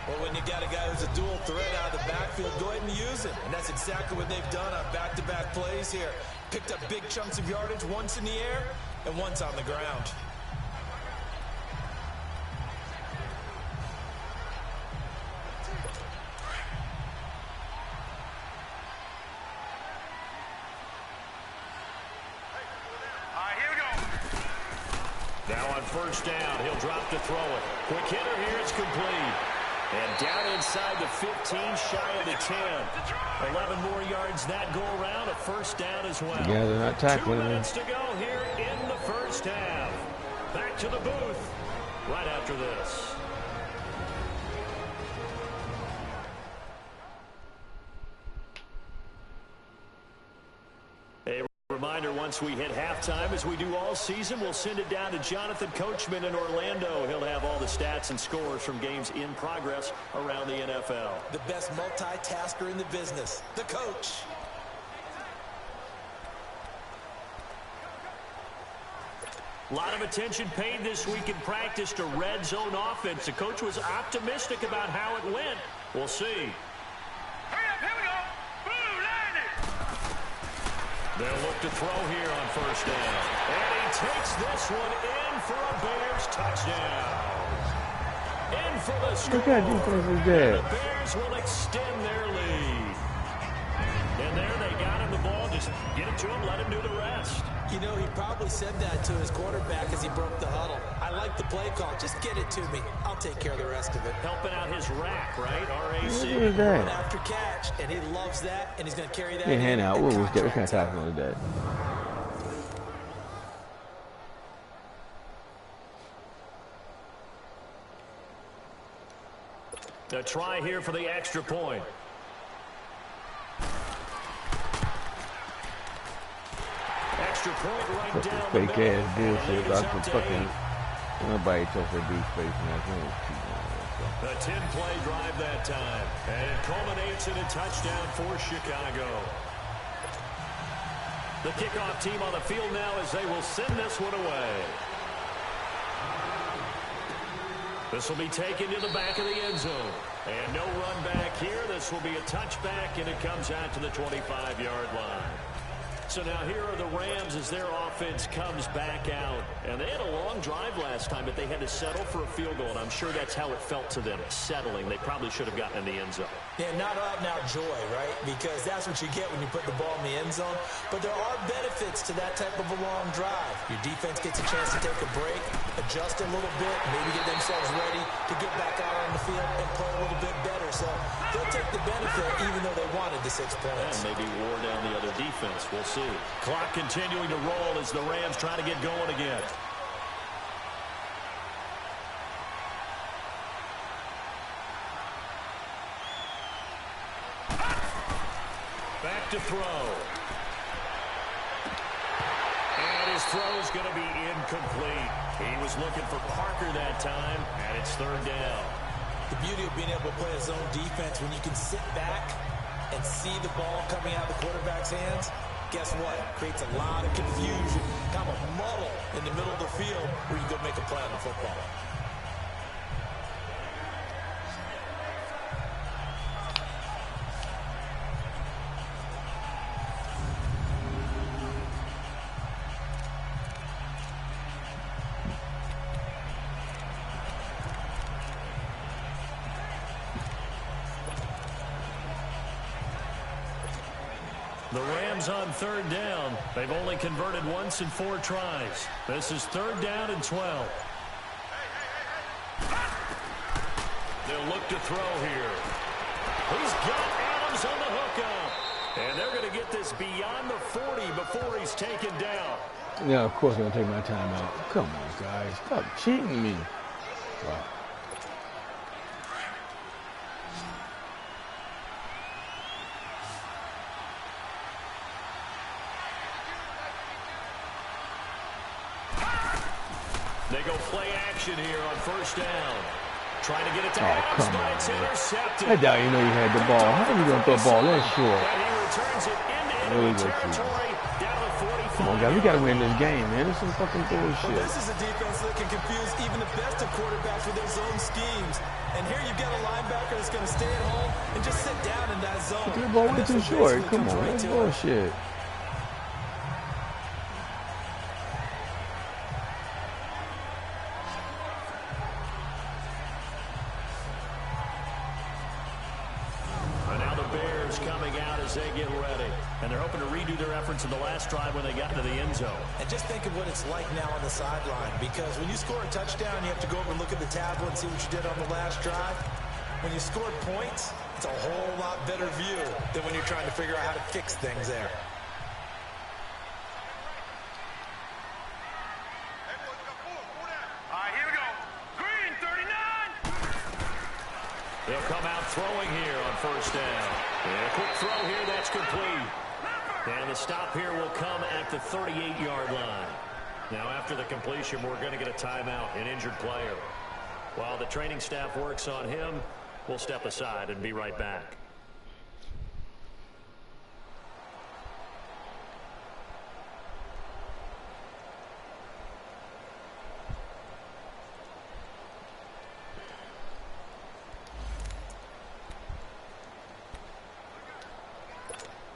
Well, when you got a guy who's a dual threat out of the backfield, go ahead and use it. And that's exactly what they've done on back-to-back plays here. Picked up big chunks of yardage, once in the air and once on the ground. All right, here we go. Now on first down, he'll drop to throw it. Quick hitter here, it's complete. And down inside the 15, shy of the 10. 11 more yards that go around, a first down as well. Yeah, they're not tackling 2 him. minutes to go here in the first half. Back to the booth right after this. A reminder, once we hit halftime, as we do all season, we'll send it down to Jonathan Coachman in Orlando. He'll have all the stats and scores from games in progress around the NFL. The best multitasker in the business, the coach. A lot of attention paid this week in practice to red zone offense. The coach was optimistic about how it went. We'll see. Hurry up, here we go. Blue landing. They'll look to throw here on first down. And he takes this one in for a Bears touchdown. In for the score. Look at defense is And there. the Bears will extend their lead. And there they got him the ball. Just get it to him, let him do the rest. You know, he probably said that to his quarterback as he broke the huddle. I like the play call. Just get it to me. I'll take care of the rest of it. Helping out his rack, right? RAC. Look at Run that. after catch, and he loves that, and he's going to carry that Yeah, in hand out. and What was that? What kind of contract tackle was that? A try here for the extra point. Extra point right down the Fake middle. ass bullshit. And I it can is up to fucking 8. nobody told her beef face and that's A 10-play drive that time. And it culminates in a touchdown for Chicago. The kickoff team on the field now as they will send this one away. This will be taken to the back of the end zone. And no run back here. This will be a touchback, and it comes out to the 25-yard line. So now here are the Rams as their offense comes back out. And they had a long drive last time, but they had to settle for a field goal, and I'm sure that's how it felt to them, settling. They probably should have gotten in the end zone. Yeah, not out now joy, right? Because that's what you get when you put the ball in the end zone. But there are benefits to that type of a long drive. Your defense gets a chance to take a break, adjust a little bit, maybe get themselves ready to get back out on the field and play a little bit better. So they'll take the benefit even though they wanted the 6 points. And maybe wore down the other defense. We'll see. Clock continuing to roll as the Rams try to get going again. Back to throw. And his throw's going to be incomplete. He was looking for Parker that time, and it's 3rd down. The beauty of being able to play a zone defense when you can sit back and see the ball coming out of the quarterback's hands, guess what? Creates a lot of confusion, kind of a muddle in the middle of the field where you can go make a play on the football. The Rams on 3rd down. They've only converted once in 4 tries. This is 3rd down and 12. They'll look to throw here. He's got Adams on the hookup. And they're going to get this beyond the 40 before he's taken down. Yeah, of course I'm going to take my time out. Come on, guys. Stop cheating me. Wow. They go play action here on 1st down. Trying to get it to Adams, but it's intercepted. I doubt you know you had the ball. How are you going to throw a ball that short? And he returns it into enemy territory down to 45. Come on, guys. We got to win this game, man. This is some fucking bullshit. Well, this is a defense that can confuse even the best of quarterbacks with their zone schemes. And here you've got a linebacker that's going to stay at home and just sit down in that zone. The ball way too short. Come on. That's bullshit. Coming out as they get ready. And they're hoping to redo their efforts in the last drive when they got into the end zone. And just think of what it's like now on the sideline, because when you score a touchdown, you have to go over and look at the tablet and see what you did on the last drive. When you scored points, it's a whole lot better view than when you're trying to figure out how to fix things there. All right, here we go. Green, 39. They'll come out throwing here on 1st down. And a quick throw here, that's complete. And the stop here will come at the 38-yard line. Now, after the completion, we're going to get a timeout, an injured player. While the training staff works on him, we'll step aside and be right back.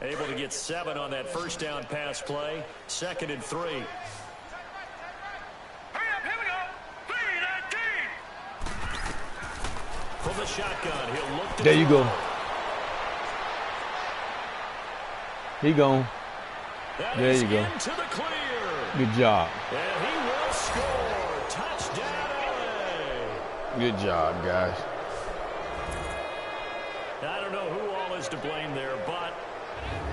Able to get 7 on that 1st down pass play. 2nd and 3. Hurry up, here we go. 3-19. From the shotgun, he'll look to there you throw. go. He gone. There you go. Into the clear. Good job. And he will score. Touchdown, LA. Good job, guys. I don't know who all is to blame there, but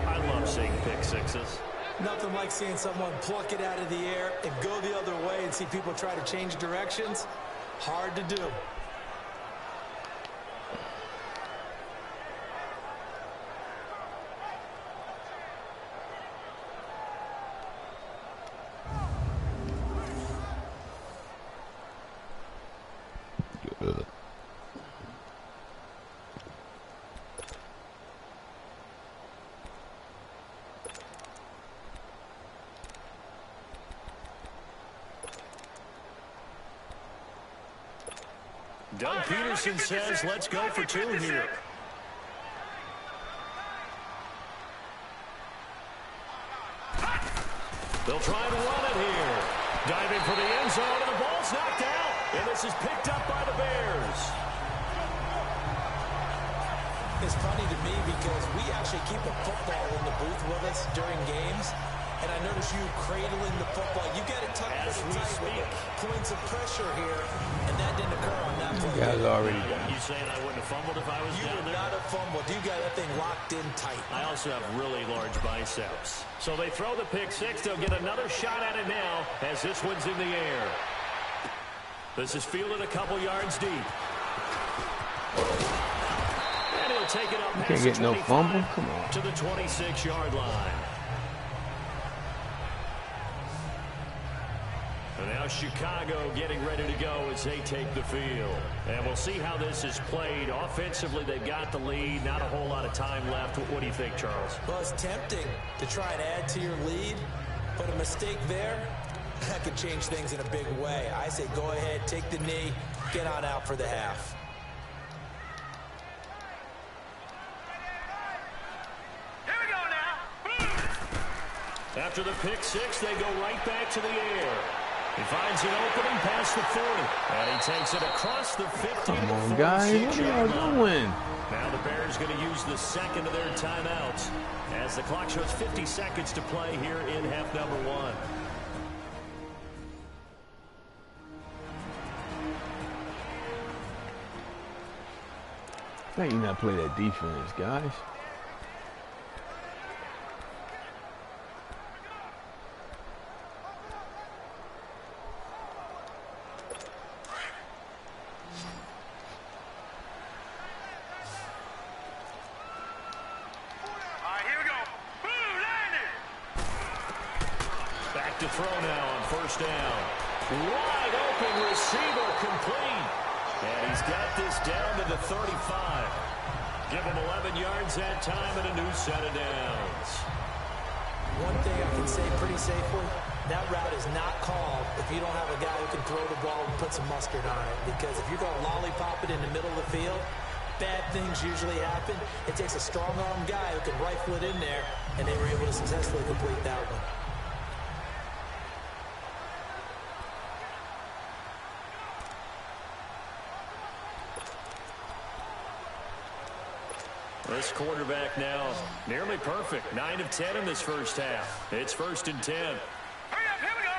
I love seeing pick sixes. Nothing like seeing someone pluck it out of the air and go the other way and see people try to change directions. Hard to do. Doug Peterson says, let's go for 2 here. They'll try and run it here. Diving for the end zone, and the ball's knocked out. And this is picked up by the Bears. It's funny to me because we actually keep a football in the booth with us during games. And I notice you cradling the football. You got it tucked as we speak. Points of pressure here, and that didn't occur on that play. You guys already done. You saying I wouldn't have fumbled if I was You down would there? not have fumbled. You got that thing locked in tight. I also have really large biceps. So they throw the pick six. They'll get another shot at it now as this one's in the air. This is fielded a couple yards deep. And he'll take it up You past can't get no 25 fumble? Come on. to the 26-yard line. And now Chicago getting ready to go as they take the field. And we'll see how this is played. Offensively, they've got the lead. Not a whole lot of time left. What do you think, Charles? Well, it's tempting to try and add to your lead, but a mistake there, that could change things in a big way. I say go ahead, take the knee, get on out for the half. Here we go now. After the pick six, they go right back to the air. He finds an opening past the 40. And he takes it across the 50. Come on, guys. What are y'all doing? Now the Bears going to use the second of their timeouts as the clock shows 50 seconds to play here in half number one. How you not play that defense, guys? Back to throw now on first down. Wide open receiver complete. And he's got this down to the 35. Give him 11 yards that time and a new set of downs. One thing I can say pretty safely, that route is not called if you don't have a guy who can throw the ball and put some mustard on it. Because if you're going to lollipop it in the middle of the field, bad things usually happen. It takes a strong-arm guy who can rifle it in there, and they were able to successfully complete that one. This quarterback now nearly perfect. 9 of 10 in this first half. It's 1st and 10. Hurry up, here we go.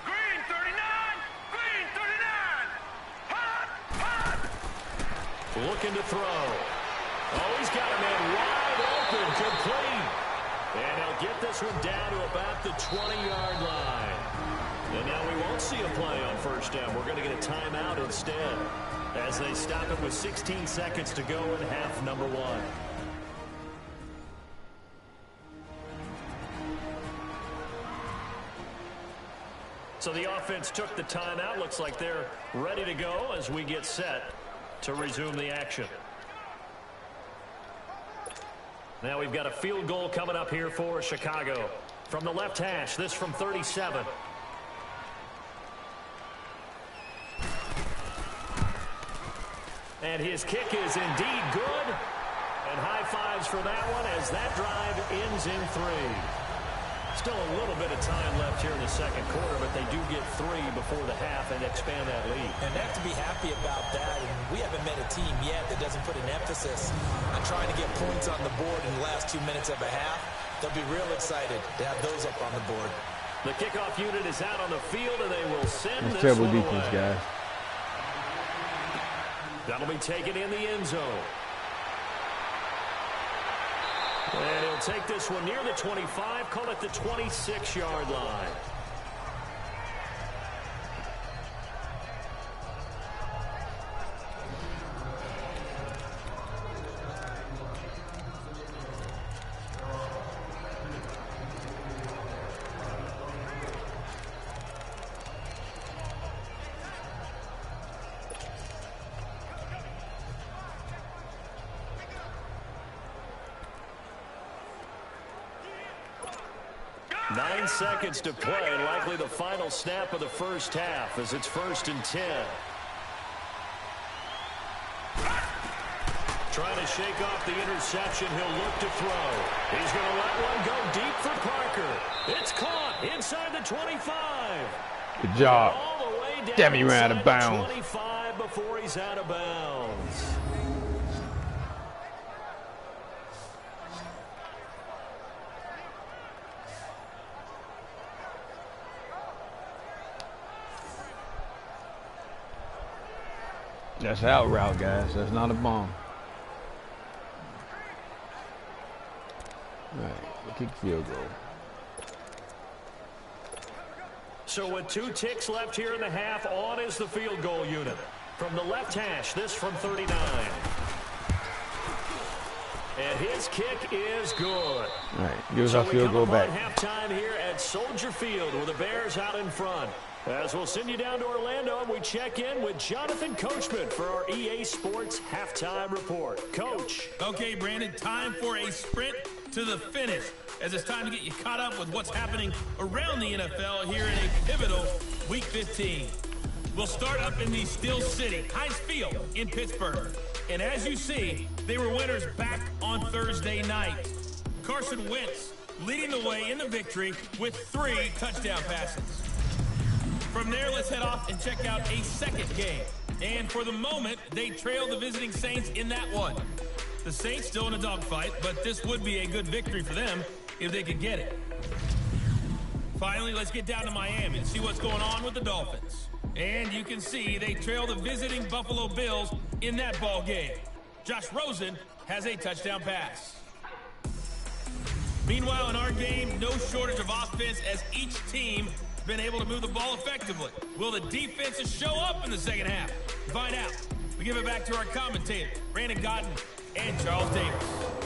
Green 39. Green 39. Hot, hot. Looking to throw. Oh, he's got a man wide open, complete. And he'll get this one down to about the 20-yard line. And now we won't see a play on first down. We're going to get a timeout instead as they stop it with 16 seconds to go in half number one. So the offense took the timeout. Looks like they're ready to go as we get set to resume the action. Now we've got a field goal coming up here for Chicago. From the left hash, this from 37. And his kick is indeed good. And high fives for that one as that drive ends in 3. Still a little bit of time left here in the second quarter, but they do get 3 before the half and expand that lead. And they have to be happy about that. And we haven't met a team yet that doesn't put an emphasis on trying to get points on the board in the last 2 minutes of a half. They'll be real excited to have those up on the board. The kickoff unit is out on the field, and they will send That's this terrible one defense, away. guys. That'll be taken in the end zone. And he'll take this one near the 25, call it the 26-yard line. Nine seconds to play, likely the final snap of the first half as it's 1st and 10. Trying to shake off the interception, he'll look to throw. He's going to let one go deep for Parker. It's caught inside the the 25. Good job. All the way down Damn, he ran out of bounds. 25 before he's out of bounds. That's out route, guys. That's not a bomb. All right, kick field goal. So with 2 ticks left here in the half, on is the field goal unit. From the left hash, this from 39. And his kick is good. All right, give us our field goal back. Halftime here at Soldier Field with the Bears out in front. As we'll send you down to Orlando, and we check in with Jonathan Coachman for our EA Sports Halftime Report. Coach. Okay, Brandon, time for a sprint to the finish, as it's time to get you caught up with what's happening around the NFL here in a pivotal Week 15. We'll start up in the Steel City, Heinz Field in Pittsburgh. And as you see, they were winners back on Thursday night. Carson Wentz leading the way in the victory with 3 touchdown passes. From there, let's head off and check out a second game. And for the moment, they trail the visiting Saints in that one. The Saints still in a dogfight, but this would be a good victory for them if they could get it. Finally, let's get down to Miami and see what's going on with the Dolphins. And you can see they trail the visiting Buffalo Bills in that ball game. Josh Rosen has a touchdown pass. Meanwhile, in our game, no shortage of offense as each team been able to move the ball effectively. Will the defenses show up in the second half? Find out. We give it back to our commentator, Brandon Godden and Charles Davis.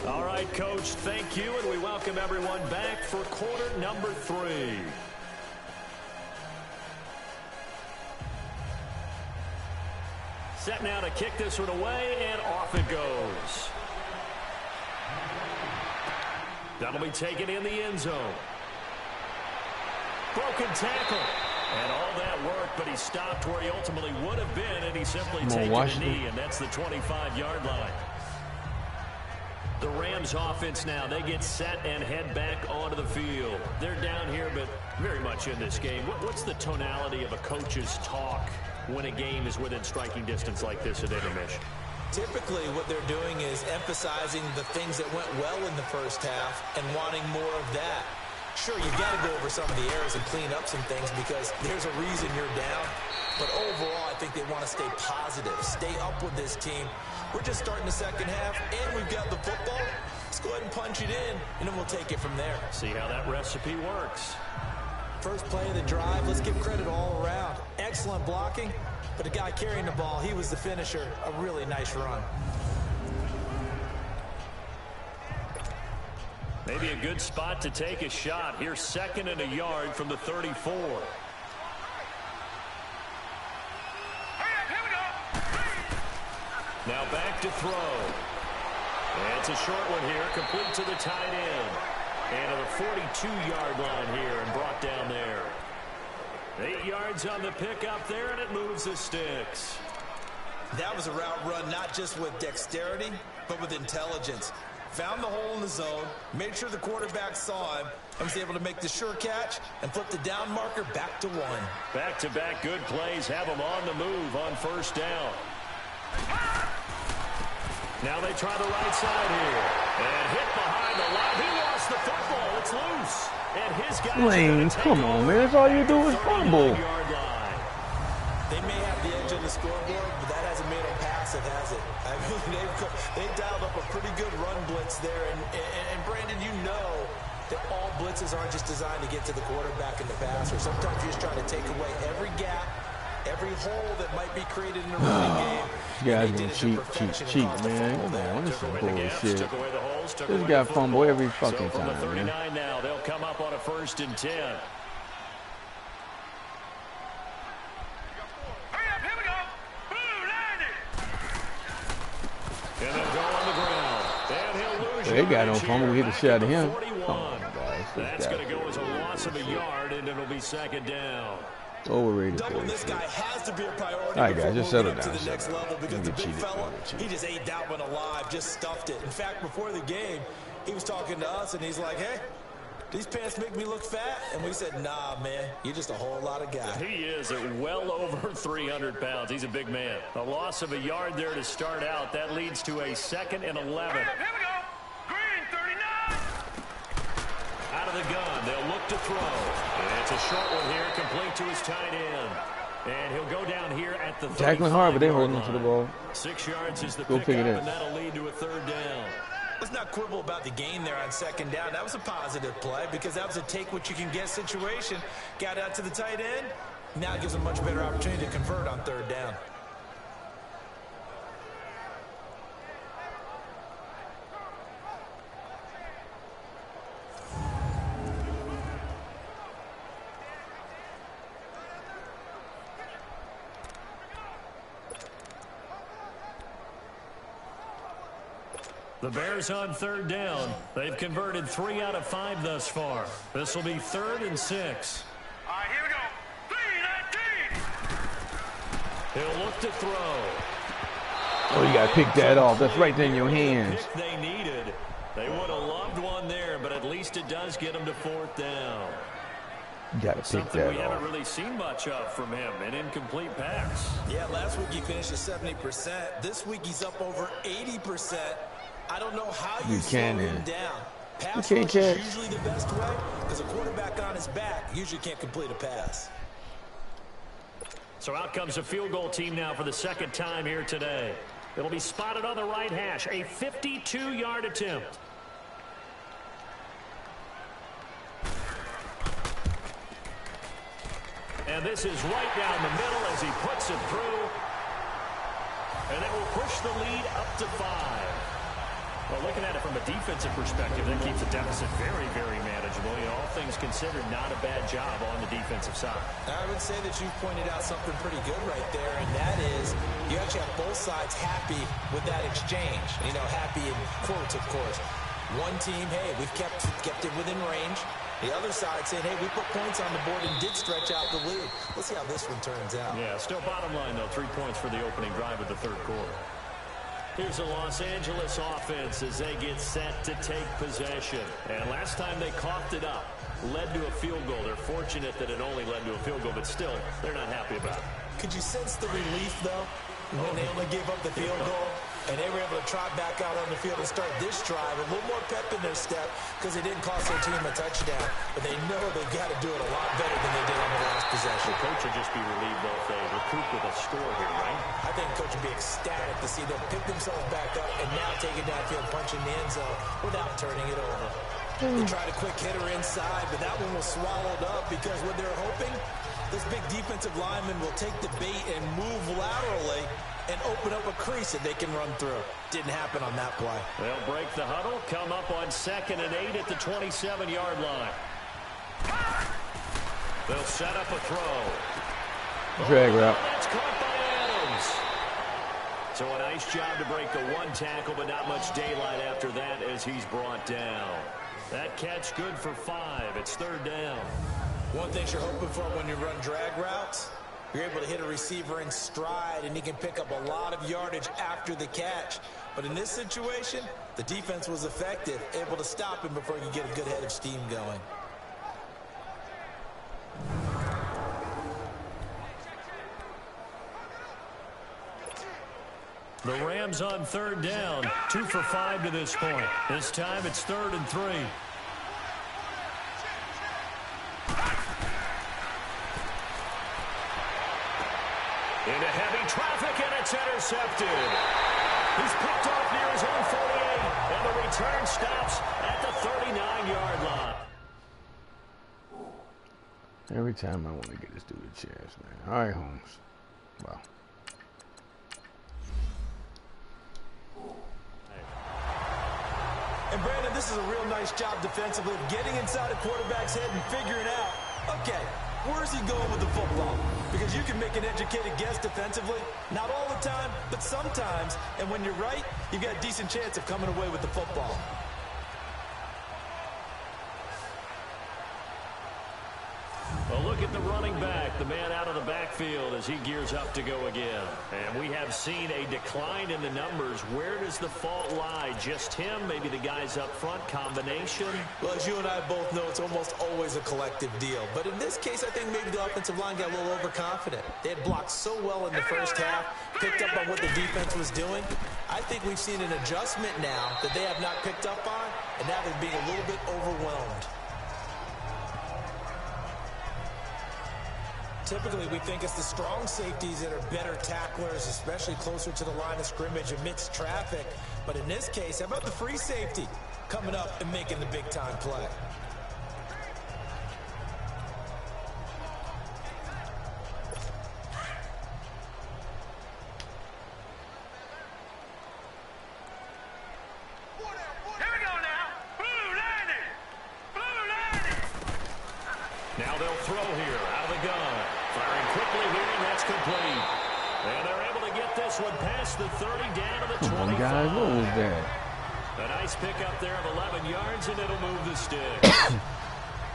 All right, Coach, thank you, and we welcome everyone back for quarter number 3. Set now to kick this one away, and off it goes. That'll be taken in the end zone. Broken tackle. And all that work, but he stopped where he ultimately would have been, and he simply taken a knee, and that's the 25-yard line. The Rams offense now, they get set and head back onto the field. They're down here, but very much in this game. What's the tonality of a coach's talk when a game is within striking distance like this at intermission? Typically, what they're doing is emphasizing the things that went well in the first half and wanting more of that. Sure, you've got to go over some of the errors and clean up some things because there's a reason you're down. But overall, I think they want to stay positive, stay up with this team. We're just starting the second half, and we've got the football. Let's go ahead and punch it in, and then we'll take it from there. See how that recipe works. First play of the drive, let's give credit all around. Excellent blocking, but the guy carrying the ball, he was the finisher. A really nice run. Maybe a good spot to take a shot. Here's 2nd and a yard from the 34. Now back to throw. And it's a short one here, complete to the tight end. And to the 42-yard line here and brought down there. 8 yards on the pickup there, and it moves the sticks. That was a route run not just with dexterity, but with intelligence. Found the hole in the zone, made sure the quarterback saw him, and was able to make the sure catch and flip the down marker back to 1. Back-to-back good plays have them on the move on first down. Now they try the right side here. And hit behind the line. He lost the football. It's loose. And his guys Lane, come on, man. That's all you do is fumble. They may have the edge of the scoreboard, but that hasn't made them passive, has it? I mean, they've dialed up a pretty good run blitz there. And Brandon, you know that all blitzes aren't just designed to get to the quarterback in the passer. Sometimes you're just trying to take away every gap, every hole that might be created in a running game. You guys gonna cheat, man. Come on, this is bullshit. This guy fumble every fucking time, man. 39 now, they'll come up on a 1st and 10. And they'll go on the ground. And he'll lose. They got no fumble. We hit the shot at him. Come on, guys. That's going to go as a loss of a yard, and it'll be 2nd down. Overrated. Doubling this guy has to be a priority. All right, guys, just settle down. To the next level because the big fella, he just ate that one alive, just stuffed it. In fact, before the game, he was talking to us, and he's like, hey, These pants make me look fat. And we said, nah, man, you're just a whole lot of guy. He is at well over 300 pounds. He's a big man. A loss of a yard there to start out. That leads to a 2nd and 11. Here we go. Green, 39. Out of the gun. They'll look to throw. And it's a short one here, complete to his tight end. And he'll go down here at the 35-yard line. Tackling hard, but they're holding on to the ball. 6 yards is the Go pickup, figure it. and that'll lead to a 3rd down. Let's not quibble about the gain there on 2nd down. That was a positive play because that was a take-what-you-can-get situation. Got out to the tight end. Now it gives a much better opportunity to convert on 3rd down. The Bears on 3rd down. They've converted 3 out of 5 thus far. This will be 3rd and 6. All right, here we go. 3-19. He'll look to throw. Oh, you got to pick that off. That's right there in your hands. Pick they needed. They would have loved one there, but at least it does get them to 4th down. You got to pick Something that we off. haven't really seen much of from him, an incomplete pass. Yeah, last week he finished at 70%. This week he's up over 80%. I don't know how you slow him down. Pass rush is usually the best way because a quarterback on his back usually can't complete a pass. So out comes a field goal team now for the 2nd time here today. It'll be spotted on the right hash, a 52-yard attempt. And this is right down the middle as he puts it through. And that will push the lead up to 5. Well, looking at it from a defensive perspective, that keeps the deficit very, very manageable. You know, all things considered, not a bad job on the defensive side. I would say that you've pointed out something pretty good right there, and that is you actually have both sides happy with that exchange. You know, happy in quotes, of course. One team, hey, we've kept it within range. The other side saying, hey, we put points on the board and did stretch out the lead. Let's see how this one turns out. Yeah, still bottom line, though, 3 points for the opening drive of the 3rd quarter. Here's the Los Angeles offense as they get set to take possession. And last time they coughed it up, led to a field goal. They're fortunate that it only led to a field goal, but still, they're not happy about it. Could you sense the relief, though, when they only gave up the field goal? And they were able to trot back out on the field and start this drive. A little more pep in their step because it didn't cost their team a touchdown. But they know they've got to do it a lot better than they did on the last possession. The coach will just be relieved, though, if they recoup with a score here, right? I think the coach would be ecstatic to see them pick themselves back up and now take it downfield, punch in the end zone without turning it over. They tried a quick hitter inside, but that one was swallowed up because what they're hoping, this big defensive lineman will take the bait and move laterally and open up a crease that they can run through. Didn't happen on that play. They'll break the huddle, come up on 2nd and 8 at the 27-yard line. They'll set up a throw. Drag route. That's caught by Adams. So a nice job to break the 1 tackle, but not much daylight after that as he's brought down. That catch good for 5. It's 3rd down. One thing you're hoping for when you run drag routes, you're able to hit a receiver in stride, and he can pick up a lot of yardage after the catch. But in this situation, the defense was effective, able to stop him before he could get a good head of steam going. The Rams on 3rd down, 2 for 5 to this point. This time it's 3rd and 3. Into heavy traffic, and it's intercepted. He's picked off near his own 48, and the return stops at the 39-yard line. Every time I want to get this dude a chance, man. All right, Holmes. Wow. And Brandon, this is a real nice job defensively of getting inside a quarterback's head and figuring out, okay, where's he going with the football? Because you can make an educated guess defensively. Not all the time, but sometimes. And when you're right, you've got a decent chance of coming away with the football. A look at the running back, the man out of the backfield as he gears up to go again. And we have seen a decline in the numbers. Where does the fault lie? Just him? Maybe the guys up front? Combination? Well, as you and I both know, it's almost always a collective deal. But in this case, I think maybe the offensive line got a little overconfident. They had blocked so well in the first half, picked up on what the defense was doing. I think we've seen an adjustment now that they have not picked up on, and now they're being a little bit overwhelmed. Typically, we think it's the strong safeties that are better tacklers, especially closer to the line of scrimmage amidst traffic. But in this case, how about the free safety coming up and making the big-time play? Now they'll throw here out of the gun. Firing quickly here, and that's complete. And they're able to get this one past the 30 down to the 25. Come on, guys, what was that? A nice pickup there of 11 yards, and it'll move the sticks.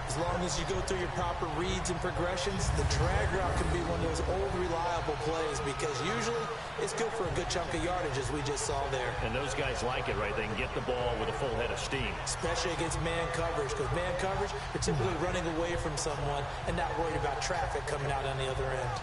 As long as you go through your proper reads and progressions, the drag route can be one of those old reliable plays because usually it's good for a good chunk of yardage as we just saw there. And those guys like it, right? They can get the ball with a full head of steam. Especially against man coverage, because man coverage, you're typically running away from someone and not worried about traffic coming out on the other end.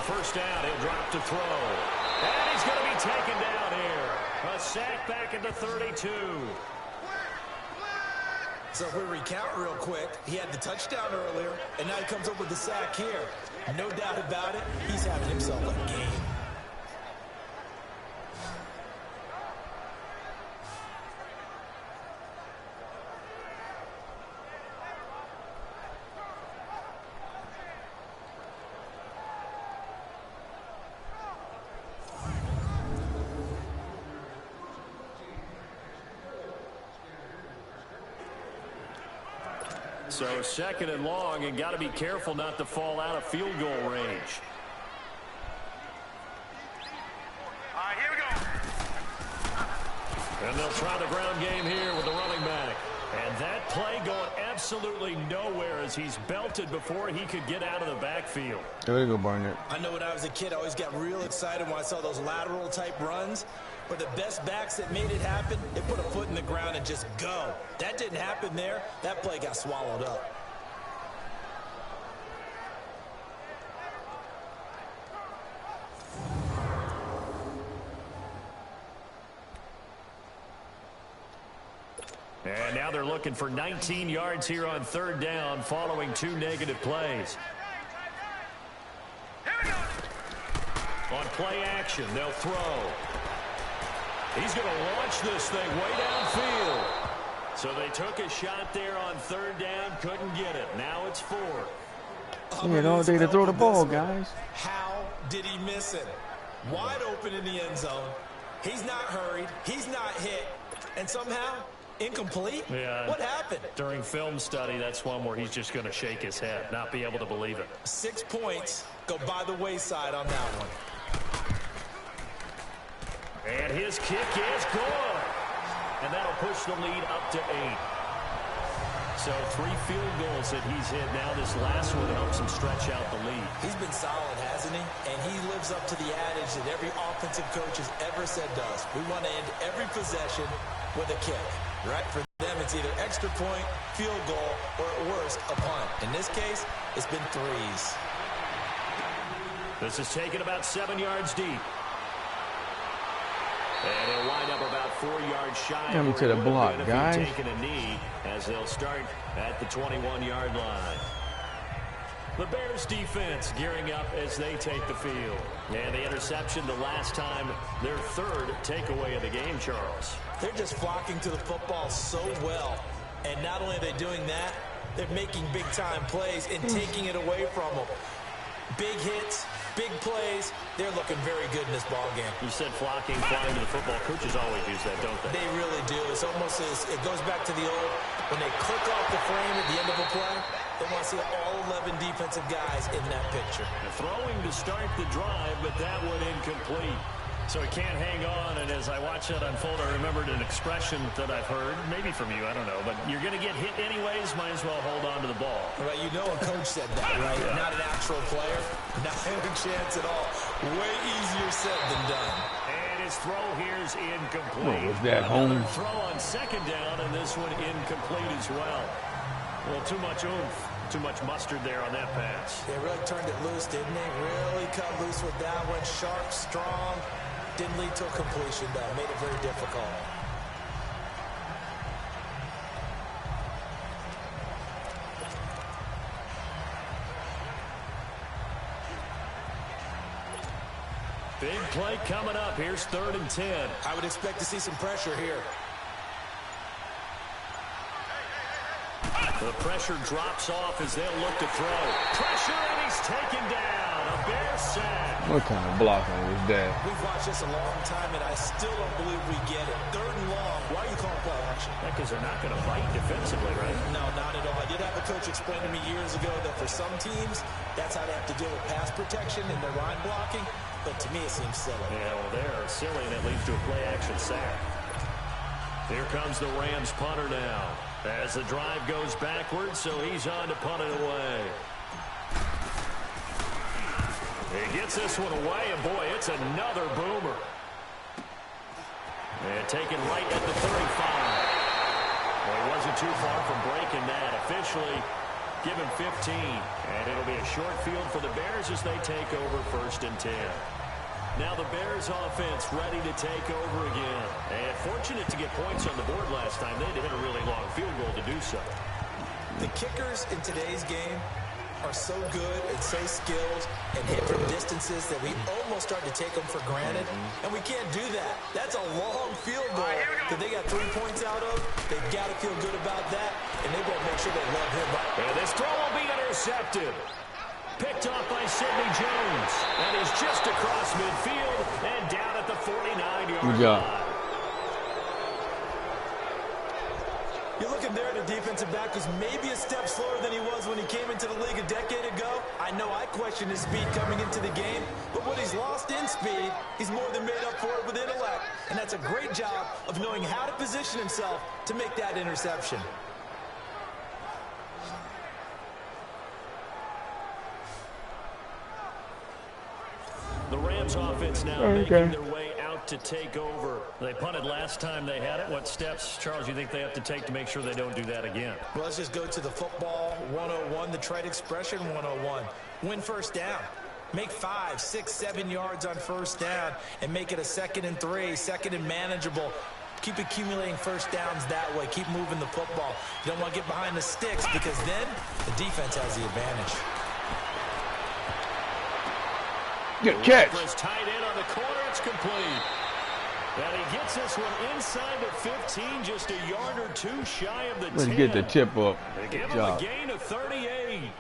First down, he'll drop to throw. And he's going to be taken down here. A sack back at the 32. So if we recount real quick, he had the touchdown earlier, and now he comes up with the sack here. No doubt about it, he's having himself a game. So second and long, and got to be careful not to fall out of field goal range. All right, here we go. And they'll try the ground game here with the running back. And that play going absolutely nowhere as he's belted before he could get out of the backfield. There you go, Barnett. I know when I was a kid, I always got real excited when I saw those lateral type runs. But the best backs that made it happen, they put a foot in the ground and just go. That didn't happen there. That play got swallowed up. And now they're looking for 19 yards here on third down following 2 negative plays. On play action, they'll throw. He's going to launch this thing way downfield. So they took a shot there on third down, couldn't get it. Now it's 4. He had all day to throw the ball, guys. How did he miss it? Wide open in the end zone. He's not hurried. He's not hit. And somehow, incomplete? Yeah. What happened? During film study, that's one where he's just going to shake his head, not be able to believe it. 6 points go by the wayside on that one. And his kick is good. And that'll push the lead up to 8. So 3 field goals that he's hit now. This last one helps him stretch out the lead. He's been solid, hasn't he? And he lives up to the adage that every offensive coach has ever said to us. We want to end every possession with a kick, right? For them, it's either extra point, field goal, or at worst, a punt. In this case, it's been 3s. This is taken about 7 yards deep. And he'll wind up about 4 yards shy. Coming to the block, guys. Taking a knee as they'll start at the 21-yard line. The Bears defense gearing up as they take the field. And the interception the last time, their 3rd takeaway of the game, Charles. They're just flocking to the football so well. And not only are they doing that, they're making big-time plays and taking it away from them. Big hits, big plays. They're looking very good in this ball game. You said flocking, flying to the football. Coaches always use that, don't they? They really do. It's almost as it goes back to the old, when they click off the frame at the end of a play, they want to see all 11 defensive guys in that picture. Throwing to start the drive, but that one incomplete. So he can't hang on, and as I watch that unfold, I remembered an expression that I've heard, maybe from you, I don't know, but you're going to get hit anyways, might as well hold on to the ball. Right, you know a coach said that, right? Yeah. Not an actual player, not a chance at all. Way easier said than done. And his throw here is incomplete. What was that, home? Throw on second down, and this one incomplete as well. Well, too much oomph, too much mustard there on that pass. They really turned it loose, didn't they? Really cut loose with that one. Sharp, strong. Didn't lead to a completion, though. Made it very difficult. Big play coming up. Here's 3rd and 10. I would expect to see some pressure here. The pressure drops off as they'll look to throw. Pressure, and he's taken down. A Bear sack. What kind of blocking was that? We've watched this a long time, and I still don't believe we get it. 3rd and long. Why are you calling play action? Because they're not going to fight defensively, right? No, not at all. I did have a coach explain to me years ago that for some teams, that's how they have to deal with pass protection and their line blocking. But to me, it seems silly. Yeah, well, they're silly, and it leads to a play-action sack. Here comes the Rams punter now. As the drive goes backwards, so he's on to punt it away. He gets this one away, and boy, it's another boomer. And taken right at the 35. Well, he wasn't too far from breaking that. Officially, give him 15. And it'll be a short field for the Bears as they take over 1st and 10. Now the Bears offense ready to take over again. And fortunate to get points on the board last time. They had to hit a really long field goal to do so. The kickers in today's game are so good and so skilled and hit from distances that we almost start to take them for granted. And we can't do that. That's a long field goal that they got 3 points out of. They've got to feel good about that, and they better make sure they love him up. And this throw will be intercepted. Picked off by Sidney Jones. And he's just across midfield and down at the 49-yard line. Good job. You're looking there at a defensive back who's maybe a step slower than he was when he came into the league a decade ago. I know I questioned his speed coming into the game, but what he's lost in speed, he's more than made up for it with intellect. And that's a great job of knowing how to position himself to make that interception. The Rams offense now making their way out to take over. They punted last time they had it. What steps, Charles, you think they have to take to make sure they don't do that again? Well, let's just go to the football 101, the trade expression 101. Win 1st down. Make 5, 6, 7 yards on 1st down and make it a 2nd and 3, 2nd and manageable. Keep accumulating 1st downs that way. Keep moving the football. You don't want to get behind the sticks because then the defense has the advantage. Good catch. His tight end on the corner. It's complete. And he gets this one inside the 15, just a yard or two shy of the 10. Let's get the tip up. They give him a gain of 38.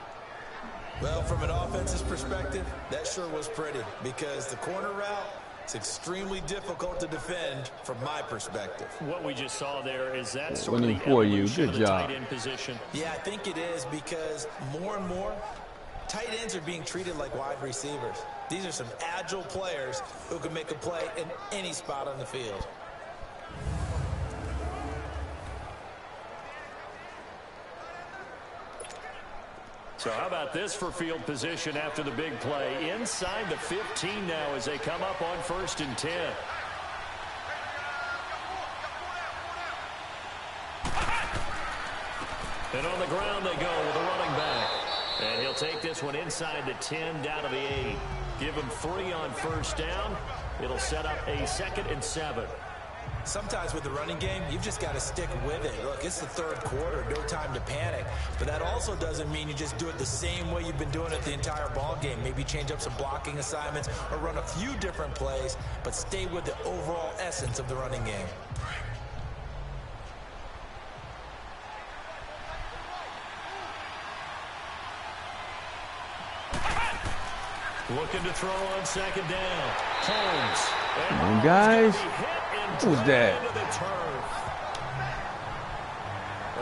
Well, from an offensive perspective, that sure was pretty because the corner route, it's extremely difficult to defend from my perspective. What we just saw there is that sort of the for you. evolution Good of the job. tight end position. Yeah, I think it is because more and more tight ends are being treated like wide receivers. These are some agile players who can make a play in any spot on the field. So how about this for field position after the big play? Inside the 15 now as they come up on 1st and 10. And on the ground they go with a running back. And he'll take this one inside the 10 down to the 8. Give him 3 on 1st down. It'll set up a 2nd and 7. Sometimes with the running game, you've just got to stick with it. Look, it's the 3rd quarter, no time to panic. But that also doesn't mean you just do it the same way you've been doing it the entire ball game. Maybe change up some blocking assignments or run a few different plays, but stay with the overall essence of the running game. Looking to throw on second down. Holmes. Come on, guys. Who's that?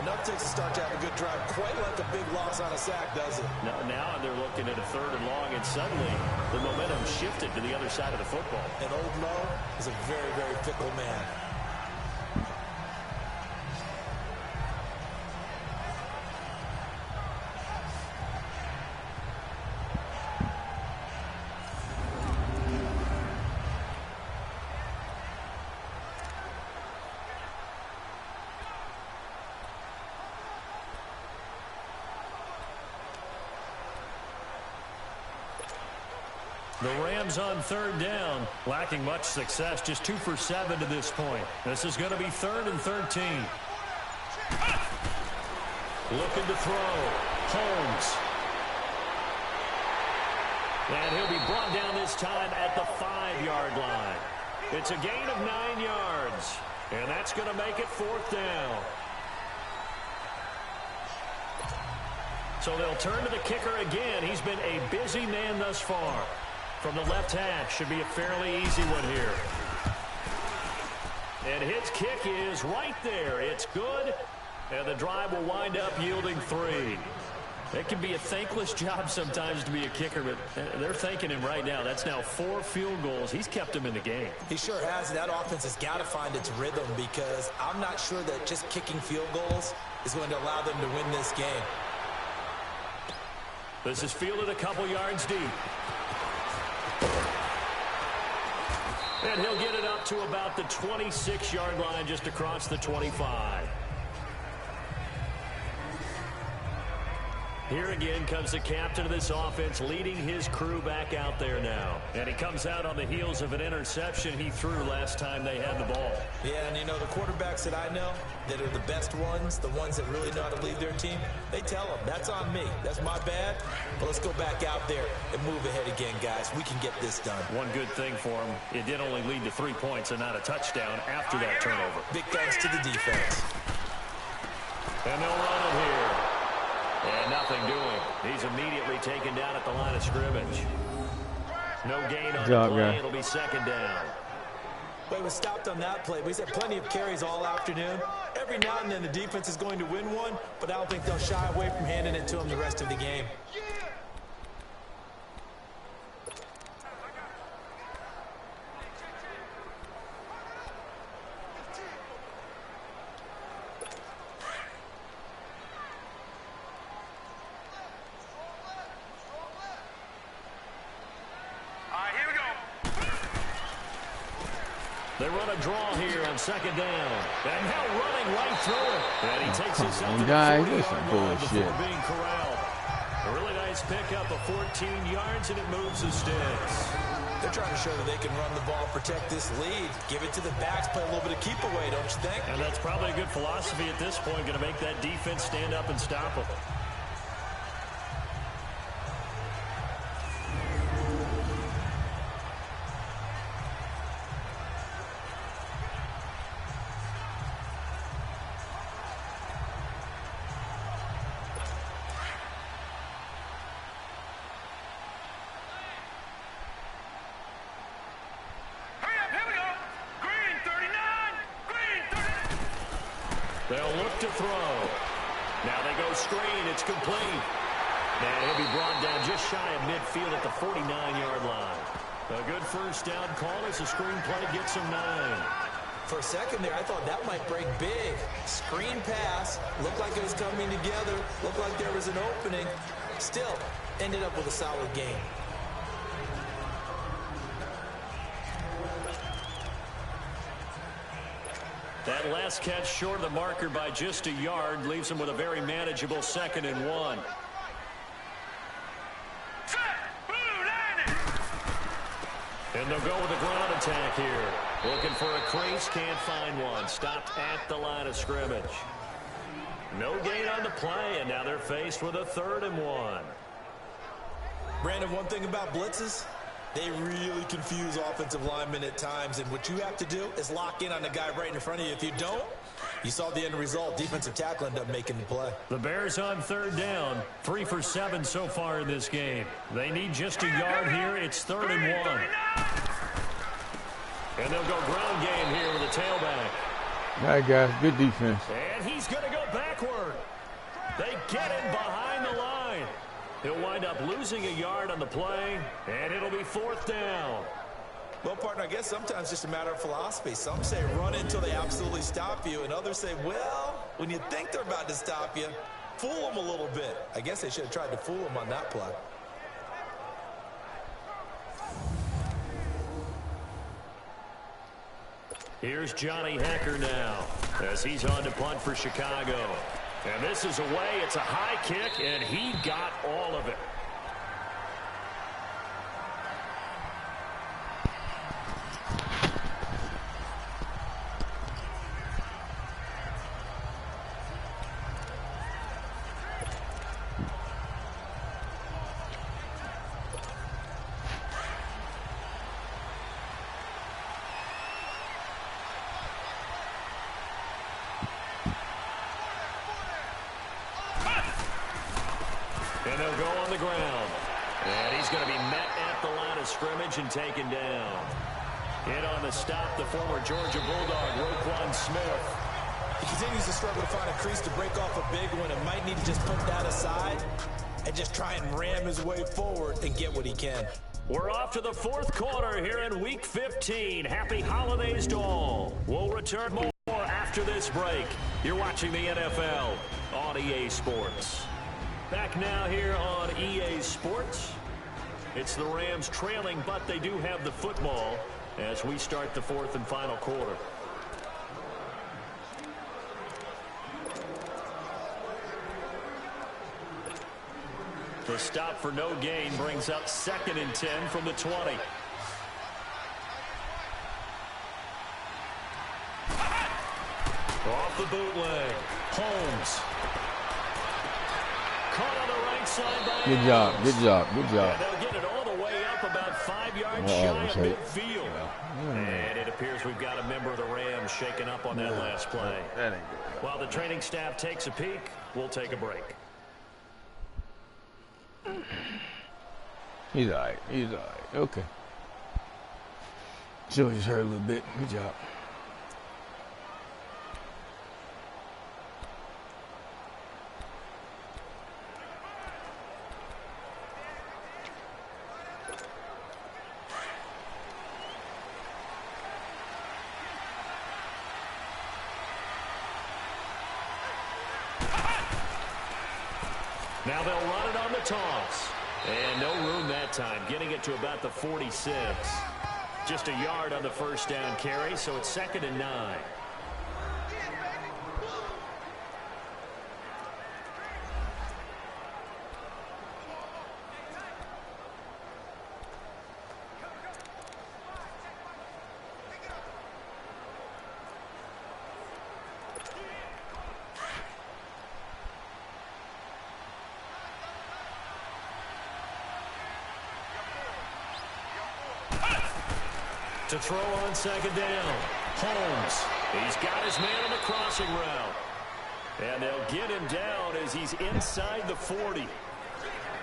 Enough takes to start to have a good drive. Quite like a big loss on a sack, does it? Now they're looking at a 3rd and long, and suddenly the momentum shifted to the other side of the football. And Old Mo is a very, very fickle man. The Rams on 3rd down, lacking much success, just 2 for 7 to this point. This is going to be 3rd and 13. Looking to throw. Holmes. And he'll be brought down this time at the 5-yard line. It's a gain of 9 yards. And that's going to make it 4th down. So they'll turn to the kicker again. He's been a busy man thus far. From the left hash, should be a fairly easy one here. And his kick is right there. It's good. And the drive will wind up yielding 3. It can be a thankless job sometimes to be a kicker, but they're thanking him right now. That's now 4 field goals. He's kept them in the game. He sure has. That offense has got to find its rhythm, because I'm not sure that just kicking field goals is going to allow them to win this game. This is fielded a couple yards deep. And he'll get it up to about the 26-yard line, just across the 25. Here again comes the captain of this offense, leading his crew back out there now. And he comes out on the heels of an interception he threw last time they had the ball. Yeah, and you know, the quarterbacks that I know that are the best ones, the ones that really know how to lead their team, they tell them, that's on me. That's my bad. But let's go back out there and move ahead again, guys. We can get this done. One good thing for him, it did only lead to 3 points and not a touchdown after that turnover. Big thanks to the defense. And they'll run it here. And nothing doing. He's immediately taken down at the line of scrimmage. No gain on the play. It'll be 2nd down. But he was stopped on that play. He's had plenty of carries all afternoon. Every now and then the defense is going to win one, but I don't think they'll shy away from handing it to him the rest of the game. They run a draw here on 2nd down. And now running right through it. And he takes us out to the 40-yard line before being corralled. A really nice pickup of 14 yards, and it moves the sticks. They're trying to show that they can run the ball, protect this lead, give it to the backs, play a little bit of keep away, don't you think? And that's probably a good philosophy at this point, going to make that defense stand up and stop them. They'll look to throw. Now they go screen. It's complete. And he'll be brought down just shy of midfield at the 49-yard line. A good first down call as the screen play gets him 9. For a second there, I thought that might break big. Screen pass. Looked like it was coming together. Looked like there was an opening. Still, ended up with a solid game. That last catch short of the marker by just a yard leaves him with a very manageable 2nd and 1. And they'll go with a ground attack here. Looking for a crease, can't find one. Stopped at the line of scrimmage. No gain on the play, and now they're faced with a 3rd and 1. Brandon, one thing about blitzes, They really confuse offensive linemen at times, and what you have to do is lock in on the guy right in front of you. If you don't, you saw the end result. Defensive tackle ended up making the play. The Bears on third down. 3 for 7 so far in this game. They need just a yard here. It's 3rd and 1. And they'll go ground game here with the tailback. All right, guys. Good defense. And he's going to go backward. They get him behind the line. He'll wind up losing a yard on the play, and it'll be 4th down. Well, partner, I guess sometimes it's just a matter of philosophy. Some say run until they absolutely stop you, and others say, well, when you think they're about to stop you, fool them a little bit. I guess they should have tried to fool them on that play. Here's Johnny Hecker now as he's on to punt for Chicago. And this is away. It's a high kick, and he got all of it. And they'll go on the ground. And he's going to be met at the line of scrimmage and taken down. In on the stop, the former Georgia Bulldog, Roquan Smith. He continues to struggle to find a crease to break off a big one and might need to just put that aside and just try and ram his way forward and get what he can. We're off to the 4th quarter here in Week 15. Happy holidays to all. We'll return more after this break. You're watching the NFL on EA Sports. Back now here on EA Sports. It's the Rams trailing, but they do have the football as we start the 4th and final quarter. The stop for no gain brings up 2nd and 10 from the 20. Off the bootleg. Holmes. Caught on the right side by Good job. Good job. Good job. And they'll get it all the way up about 5 yards shy of midfield. And it appears we've got a member of the Rams shaken up on that last play. That ain't good. While the training staff takes a peek, we'll take a break. He's all right. He's all right. Okay. Still just hurt a little bit. Good job. Now they'll run it on the toss. And no room that time, getting it to about the 46. Just a yard on the 1st down carry, so it's 2nd and 9. To throw on 2nd down. Holmes. He's got his man on the crossing route. And they'll get him down as he's inside the 40.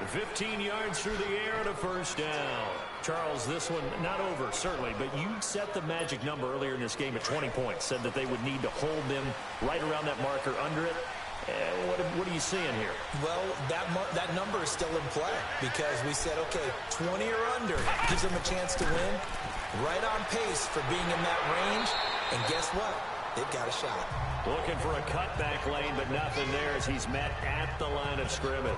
15 yards through the air and a 1st down. Charles, this one not over, certainly, but you set the magic number earlier in this game at 20 points. Said that they would need to hold them right around that marker under it. What are you seeing here? Well, that number is still in play because we said, okay, 20 or under gives them a chance to win. Right on pace for being in that range. And guess what? They've got a shot. Looking for a cutback lane, but nothing there as he's met at the line of scrimmage.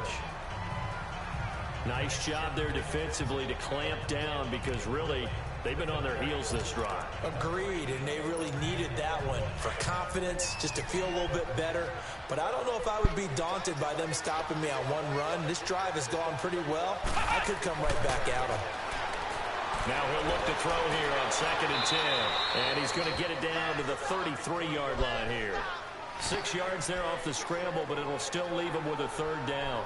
Nice job there defensively to clamp down because really they've been on their heels this drive. Agreed, and they really needed that one for confidence, just to feel a little bit better. But I don't know if I would be daunted by them stopping me on one run. This drive has gone pretty well. I could come right back at them. Now he'll look to throw here on 2nd and 10. And he's going to get it down to the 33-yard line here. 6 yards there off the scramble, but it'll still leave him with a 3rd down.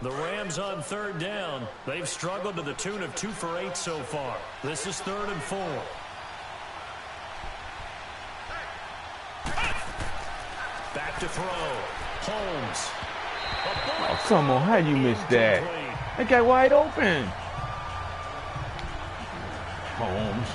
The Rams on 3rd down. They've struggled to the tune of 2 for 8 so far. This is 3rd and 4. Back to throw. Holmes. Oh, come on. How you miss that? That guy wide open. Holmes.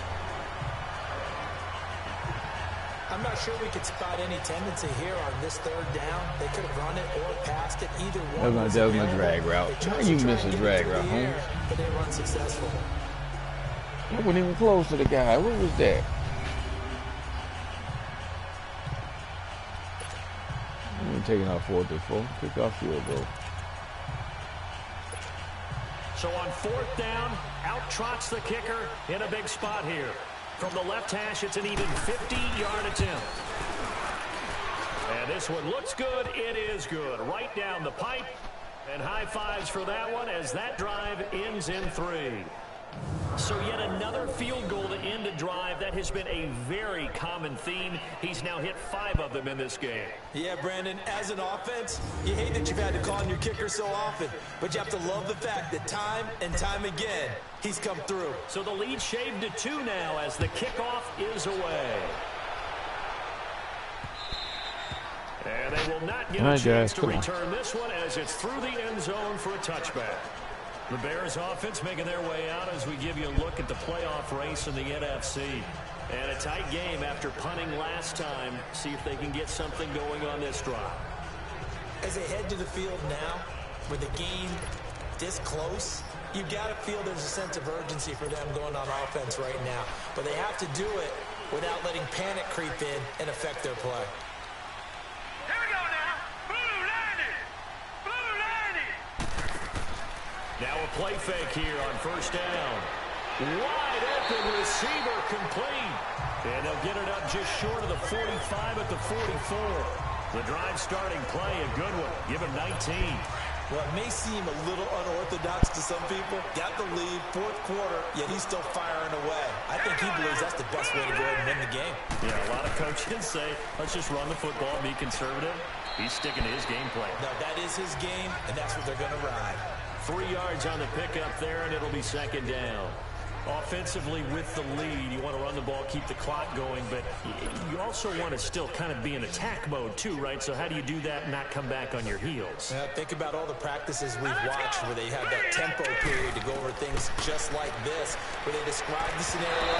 I'm not sure we could spot any tendency here on this 3rd down. They could have run it or passed it. Either one. That was my drag route. How you miss a drag route, Holmes? But they run successful. I wasn't even close to the guy. What was that? I'm taking out 4th and 4. Kick off field goal. So on 4th down, out trots the kicker in a big spot here. From the left hash, it's an even 50-yard attempt. And this one looks good. It is good. Right down the pipe. And high fives for that one as that drive ends in 3. So yet another field goal to end a drive. That has been a very common theme. He's now hit 5 of them in this game. Yeah, Brandon, as an offense, you hate that you've had to call on your kicker so often, but you have to love the fact that time and time again, he's come through. So the lead shaved to 2 now as the kickoff is away. And they will not get a chance to return this one as it's through the end zone for a touchback. The Bears offense making their way out as we give you a look at the playoff race in the NFC. And a tight game after punting last time. See if they can get something going on this drive. As they head to the field now, with the game this close, you got to feel there's a sense of urgency for them going on offense right now. But they have to do it without letting panic creep in and affect their play. Now a play fake here on 1st down. Wide open receiver complete. And they'll get it up just short of the 45 at the 44. The drive starting play, a good one. Give him 19. Well, it may seem a little unorthodox to some people. Got the lead, 4th quarter, yet he's still firing away. I think he believes that's the best way to go ahead and win the game. Yeah, a lot of coaches say, let's just run the football and be conservative. He's sticking to his game plan. No, that is his game, and that's what they're going to ride. 3 yards on the pickup there, and it'll be 2nd down. Offensively with the lead, you want to run the ball, keep the clock going, but you also want to still kind of be in attack mode too, right? So how do you do that and not come back on your heels? Think about all the practices we've watched where they have that tempo period to go over things just like this, where they describe the scenario,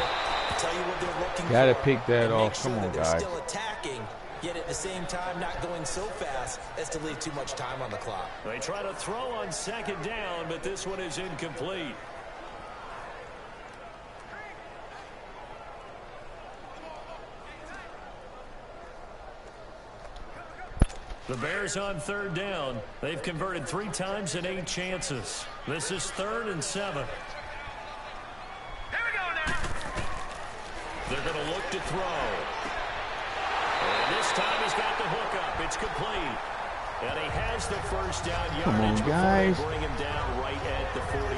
tell you what they're looking for. Gotta pick that off. Come on, guys. Still attacking, yet at the same time not going so fast as to leave too much time on the clock. They try to throw on 2nd down, but this one is incomplete. The Bears on 3rd down. They've converted 3 times in 8 chances. This is 3rd and 7. Here we go now. They're going to look to throw. And this time he's got the hook up. It's complete. And he has the 1st down yardage. Come on, guys. Before they bring him down right at the 45.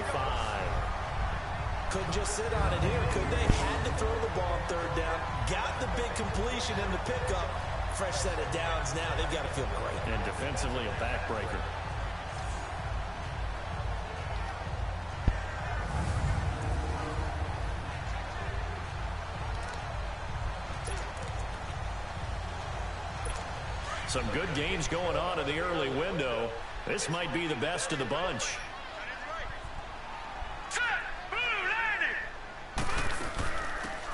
Couldn't just sit on it here, could they? Had to throw the ball on 3rd down. Got the big completion in the pickup. Fresh set of downs now. They've got to feel great. And defensively a backbreaker. Some good games going on in the early window. This might be the best of the bunch.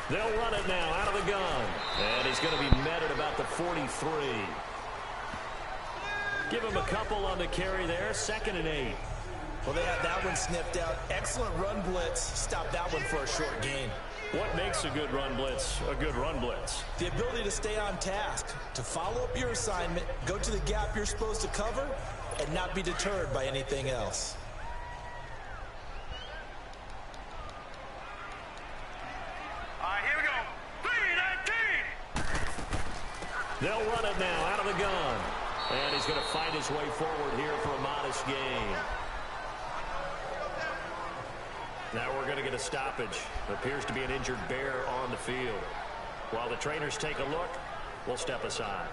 They'll run it now out of the gun. And he's going to be met at about the 43. Give him a couple on the carry there. 2nd and 8. Well, they had that one sniffed out. Excellent run blitz. Stop that one for a short gain. What makes a good run blitz a good run blitz? The ability to stay on task, to follow up your assignment, go to the gap you're supposed to cover, and not be deterred by anything else. They'll run it now out of the gun. And he's going to fight his way forward here for a modest gain. Now we're going to get a stoppage. Appears to be an injured Bear on the field. While the trainers take a look, we'll step aside.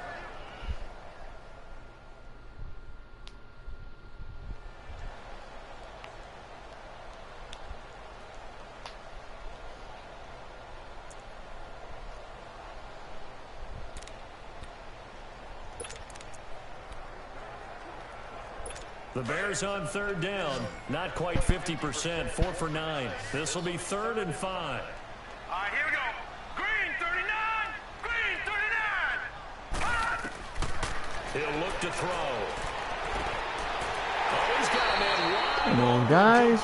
The Bears on third down. Not quite 50%. 4 for 9. This will be 3rd and 5. All right, here we go. Green 39. Green 39. He'll look to throw. Oh, he's got a man wide. Come on, guys.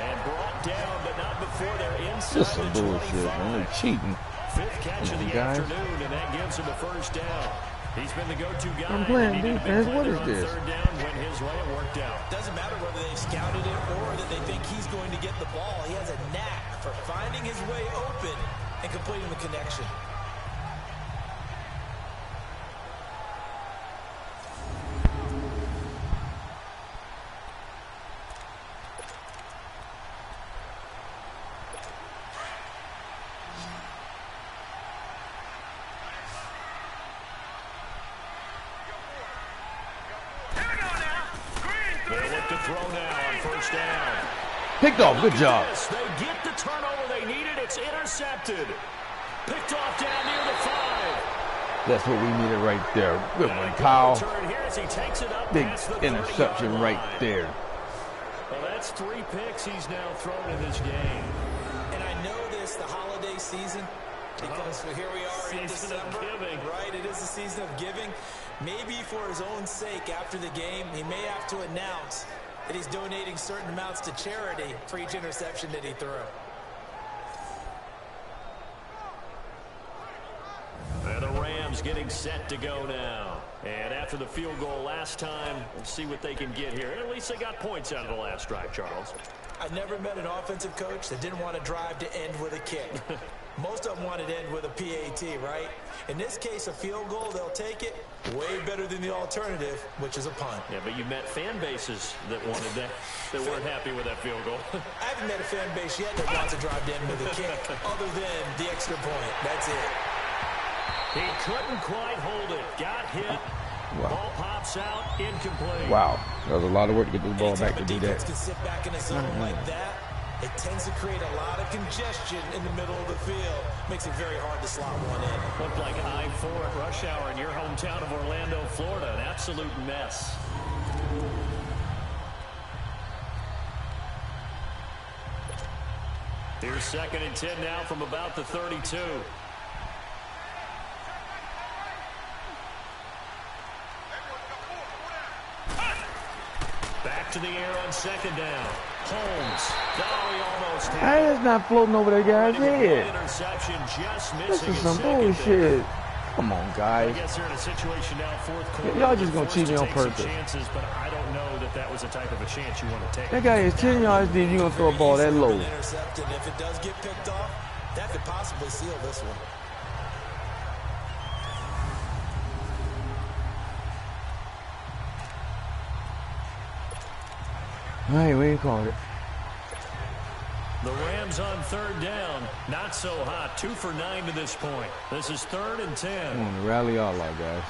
And brought down, but not before they're inside This is some the bullshit, 25. man. They're cheating. 5th catch of the guys. afternoon, and that gives him a first down. He's been the go-to guy. I'm playing and he did a big defense. play What there is on this? 3rd down when his way it worked out. Doesn't matter whether they've scouted it or that they think he's going to get the ball. He has a knack for finding his way open and completing the connection. Picked off. Good job. They get the turnover they needed. It's intercepted. Picked off down near the 5. That's what we needed right there. Good one, Kyle. Big interception right there. Well, that's 3 picks he's now thrown in this game. And I know this, the holiday season, because here we are in December. Right, it is the season of giving. Maybe for his own sake, after the game, he may have to announce that he's donating certain amounts to charity for each interception that he threw. And the Rams getting set to go now. And after the field goal last time, we'll see what they can get here. And at least they got points out of the last drive, Charles. I've never met an offensive coach that didn't want to drive to end with a kick. Most of them wanted to end with a PAT, right? In this case, a field goal, they'll take it. Way better than the alternative, which is a punt. Yeah, but you met fan bases that wanted that, that weren't happy with that field goal. I haven't met a fan base yet that wants to drive to end with a kick, other than the extra point. That's it. He couldn't quite hold it. Got hit. Wow. Ball pops out, incomplete. Wow. That was a lot of work to get this ball back to do that. Can sit back in a zone like that. It tends to create a lot of congestion in the middle of the field. Makes it very hard to slot one in. Looked like I-4 at rush hour in your hometown of Orlando, Florida. An absolute mess. Here's 2nd and 10 now from about the 32. Back to the air on 2nd down. Holmes. Hey, it's not floating over that guy's head. This is some bullshit. Come on, guys. Y'all just gonna cheat me on purpose. But I don't know that that was the type of a chance you want to take. That guy is 10 yards deep. You gonna throw a ball that low? Intercepted. If it does get picked off, that could possibly seal this one. All right, we ain't called it. The Rams on 3rd down. Not so hot. 2 for 9 to this point. This is 3rd and 10. Come on, rally all out, guys.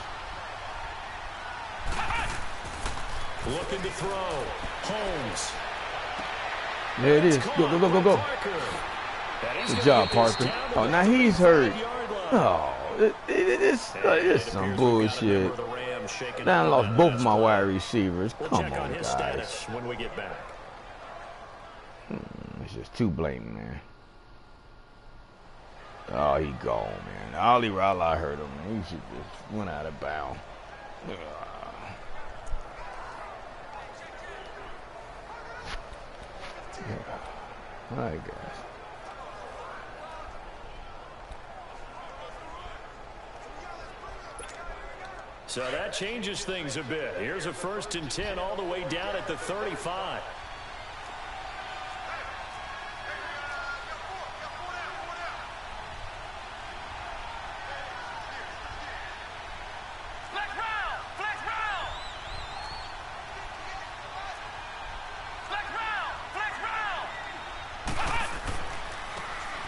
Looking to throw. Holmes. There it is. Go, go, go, go, go. Good job, Parker. Oh, now he's hurt. Oh, it's some bullshit. Now I lost both of my wide receivers. Come on, guys. When we get back. It's just too blatant, man. Oh, he gone, man. Ali Rala hurt him, man. He should just went out of bounds. All right, guys. So that changes things a bit. Here's a 1st and 10 all the way down at the 35.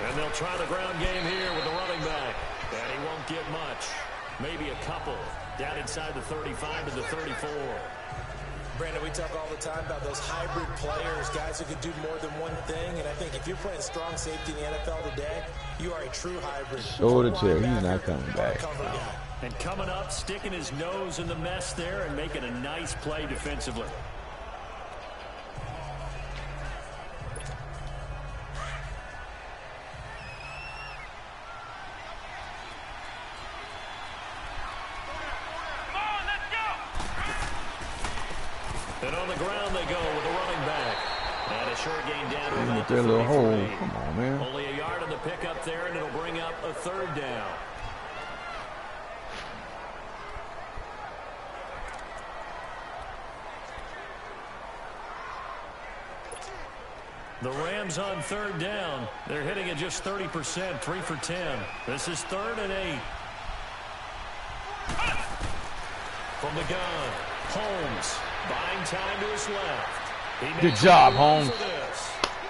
And they'll try the ground game here with the running back. And he won't get much. Maybe a couple. Down inside the 35 to the 34. Brandon, we talk all the time about those hybrid players, guys who can do more than one thing. And I think if you're playing strong safety in the NFL today, you are a true hybrid. Shoulder tear. He's not coming back. And coming up, sticking his nose in the mess there and making a nice play defensively. And on the ground they go with a running back. And a short gain down to about that little hole. Come on, man. Only a yard on the pickup there, and it'll bring up a third down. The Rams on third down. They're hitting at just 30%, 3 for 10. This is 3rd and 8. From the gun, Holmes buying time to his left. Good job, Holmes.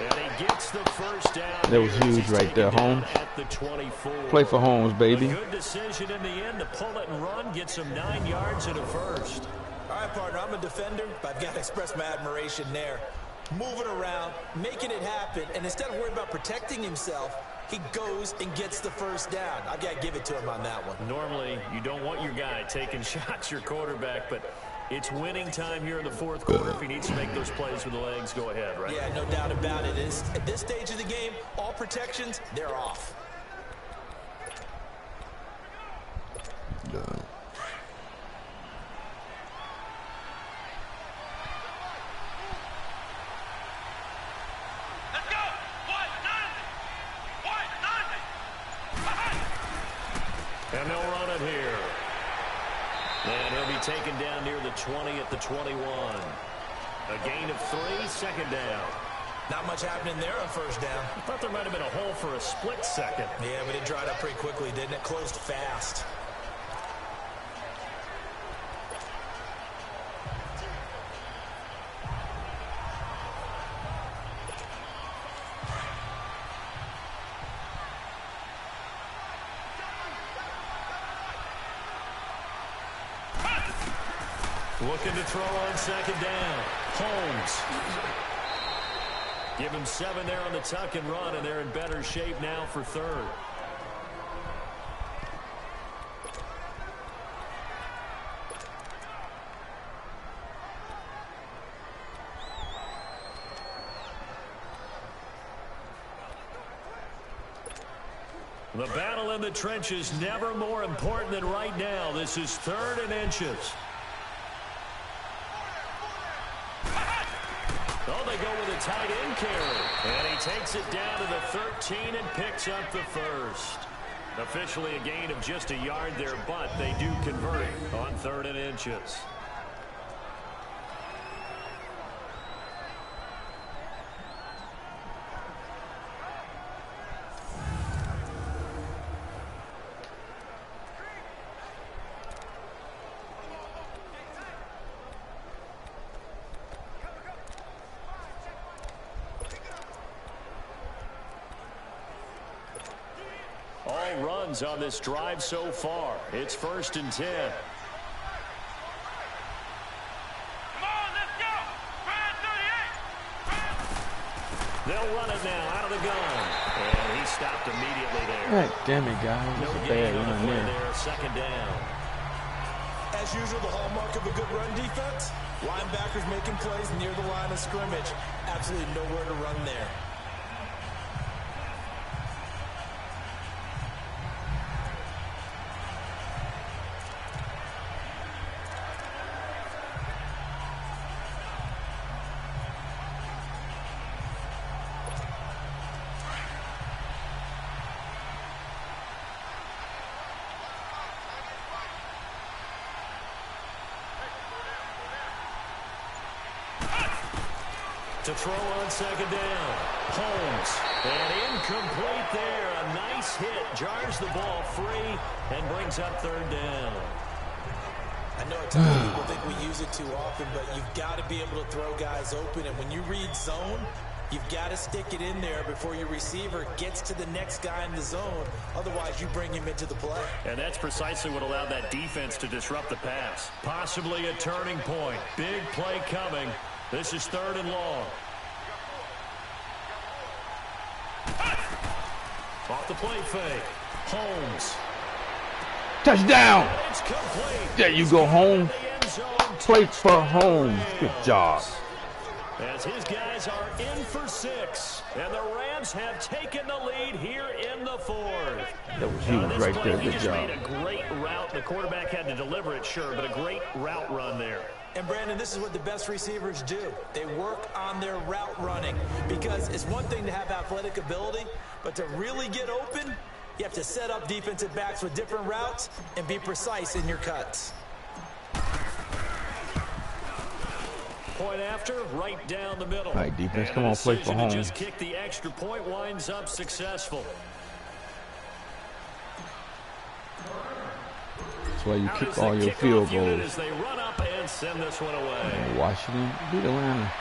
And he gets the first down. That was huge right there, Holmes. At the 24. Play for Holmes, baby. A good decision in the end to pull it and run, gets him 9 yards and a first. All right, partner, I'm a defender, but I've got to express my admiration there. Moving around, making it happen, and instead of worrying about protecting himself, he goes and gets the first down. I've got to give it to him on that one. Normally, you don't want your guy taking shots, your quarterback, but it's winning time here in the 4th quarter. If he needs to make those plays with the legs, go ahead, right? Yeah, no doubt about it. At this stage of the game, all protections, they're off. Done. And they'll run it here. And he'll be taken down near the 20 at the 21. A gain of 3, 2nd down. Not much happening there on first down. I thought there might have been a hole for a split second. Yeah, but it dried up pretty quickly, didn't it? Closed fast. Looking to throw on 2nd down. Holmes. Give him 7 there on the tuck and run, and they're in better shape now for 3rd. The battle in the trenches never more important than right now. This is 3rd and inches. Oh, they go with a tight end carry. And he takes it down to the 13 and picks up the first. Officially a gain of just a yard there, but they do convert it on 3rd and inches. All runs on this drive so far. It's 1st and 10. Come on, let's go. Brad 38. They'll run it now out of the gun. And he stopped immediately there. God damn it, guys. No That's a gain bad on the run play there. there. 2nd down. As usual, the hallmark of a good run defense, linebackers making plays near the line of scrimmage. Absolutely nowhere to run there. To throw on 2nd down. Holmes. And incomplete there. A nice hit. Jars the ball free and brings up 3rd down. I know a ton of people think we use it too often, but you've got to be able to throw guys open. And when you read zone, you've got to stick it in there before your receiver gets to the next guy in the zone. Otherwise, you bring him into the play. And that's precisely what allowed that defense to disrupt the pass. Possibly a turning point. Big play coming. This is 3rd and long. Off the play fake. Holmes. Touchdown. It's complete. There you go, home. Play for home. Good job. As his guys are in for 6, and the Rams have taken the lead here in the 4th. That was huge right there. Good job. Made a great route. The quarterback had to deliver it, sure, but a great route run there. And Brandon, this is what the best receivers do. They work on their route running, because it's one thing to have athletic ability, but to really get open, you have to set up defensive backs with different routes and be precise in your cuts. Point after, right down the middle. All right, defense, come on, play for home. Just kick the extra point winds up successful. That's why you kick all your field goals. As they run up and send this one away. Washington beat Atlanta.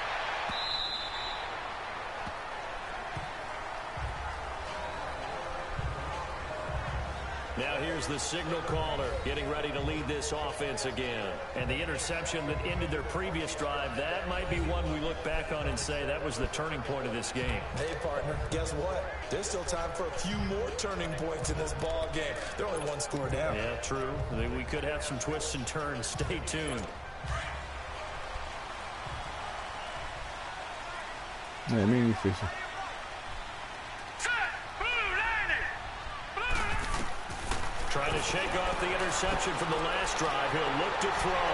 Now here's the signal caller getting ready to lead this offense again. And the interception that ended their previous drive, that might be one we look back on and say that was the turning point of this game. Hey, partner, guess what? There's still time for a few more turning points in this ball game. They're only one score down. Yeah, true. We could have some twists and turns. Stay tuned. Yeah, maybe fishing. Trying to shake off the interception from the last drive. He'll look to throw.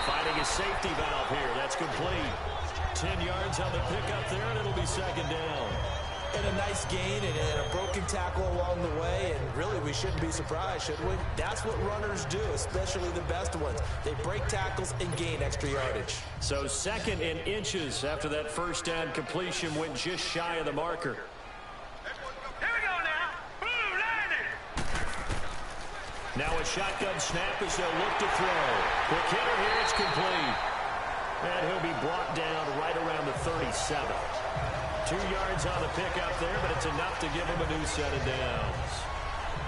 Finding a safety valve here. That's complete. 10 yards on the pickup there, and it'll be second down. And a nice gain and a broken tackle along the way. And really, we shouldn't be surprised, should we? That's what runners do, especially the best ones. They break tackles and gain extra yardage. So 2nd and inches after that first down completion went just shy of the marker. Now a shotgun snap as they'll look to throw. Quick hitter here, it's complete. And he'll be brought down right around the 37. 2 yards on the pickup there, but it's enough to give him a new set of downs.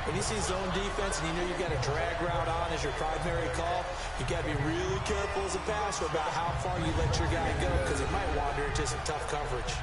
When you see zone defense and you know you've got a drag route on as your primary call, you've got to be really careful as a passer about how far you let your guy go, because he might wander into some tough coverage.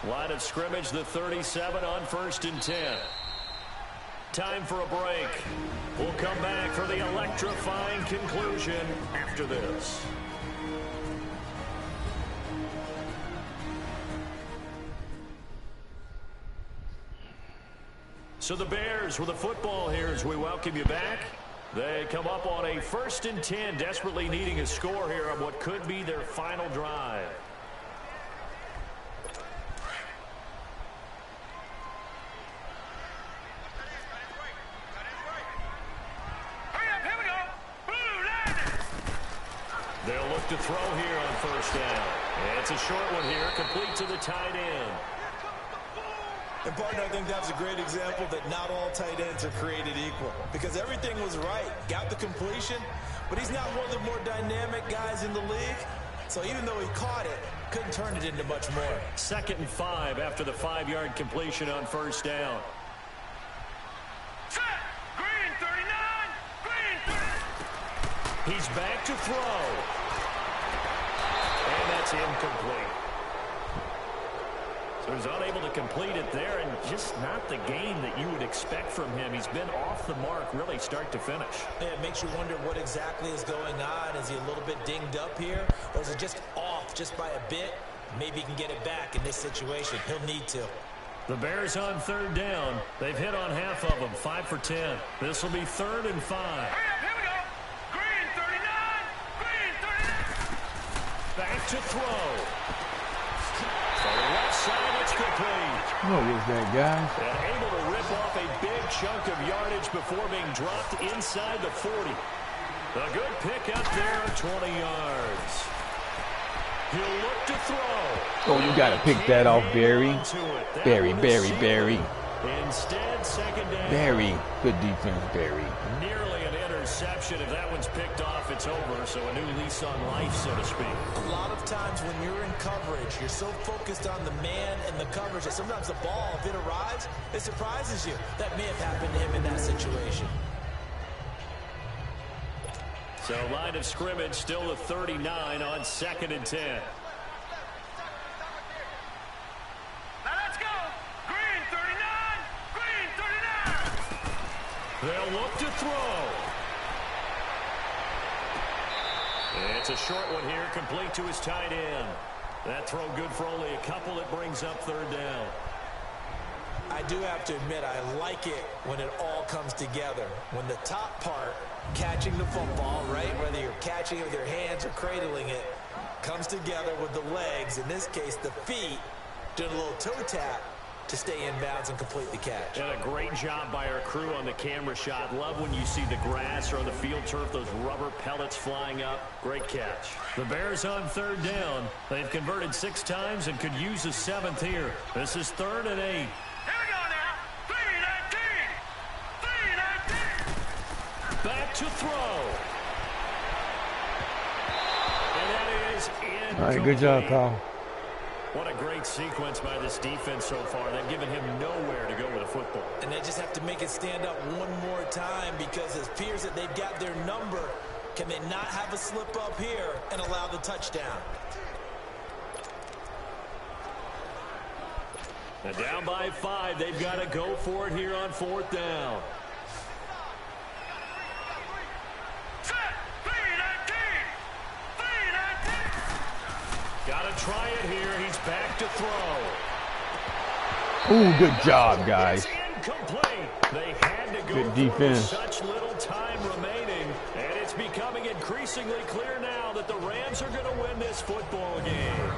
Line of scrimmage, the 37 on 1st and 10. Time for a break. We'll come back for the electrifying conclusion after this. So the Bears with the football here as we welcome you back. They come up on a 1st and 10, desperately needing a score here on what could be their final drive. They'll look to throw here on 1st down. And it's a short one here, complete to the tight end. And, partner, I think that's a great example that not all tight ends are created equal, because everything was right. Got the completion, but he's not one of the more dynamic guys in the league. So even though he caught it, couldn't turn it into much more. 2nd and 5 after the 5-yard completion on 1st down. Green 39! Green 30! He's back to throw. And that's incomplete. So he's unable to complete it there, and just not the game that you would expect from him. He's been off the mark really start to finish. Yeah, it makes you wonder what exactly is going on. Is he a little bit dinged up here, or is it just off just by a bit? Maybe he can get it back in this situation. He'll need to. The Bears on 3rd down. They've hit on half of them, 5 for 10. This will be 3rd and 5. Here we go. Green 39! Green 39! Back to throw. On the left side, it's complete. What was that, guys? And able to rip off a big chunk of yardage before being dropped inside the 40. A good pickup there of 20 yards. He'll look to throw. Oh, you got to pick that off, Barry. Barry. Instead, 2nd down. Barry. Good defense, Barry. Nearly an interception. interception. If that one's picked off, it's over. So a new lease on life, so to speak. A lot of times when you're in coverage, you're so focused on the man and the coverage that sometimes the ball, if it arrives, it surprises you. That may have happened to him in that situation. So line of scrimmage still the 39 on 2nd and 10. Now let's go. Green 39. Green 39. They'll look to throw. It's a short one here, complete to his tight end. That throw good for only a couple. It brings up 3rd down. I do have to admit, I like it when it all comes together. When the top part, catching the football, right, whether you're catching it with your hands or cradling it, comes together with the legs, in this case the feet, doing a little toe tap to stay in bounds and complete the catch. And a great job by our crew on the camera shot. Love when you see the grass or on the field turf, those rubber pellets flying up. Great catch. The Bears on 3rd down. They've converted 6 times and could use a 7th here. This is 3rd and 8. Back to throw. And that is incomplete. All right, good job, Kyle. What a great sequence by this defense so far. They've given him nowhere to go with the football. And they just have to make it stand up one more time because it appears that they've got their number. Can they not have a slip up here and allow the touchdown? And down by 5, they've got to go for it here on 4th down. Got to try it here. He's back to throw. Ooh, good job, guys. It's incomplete. They had to go good defense. Such little time remaining, and it's becoming increasingly clear now that the Rams are going to win this football game.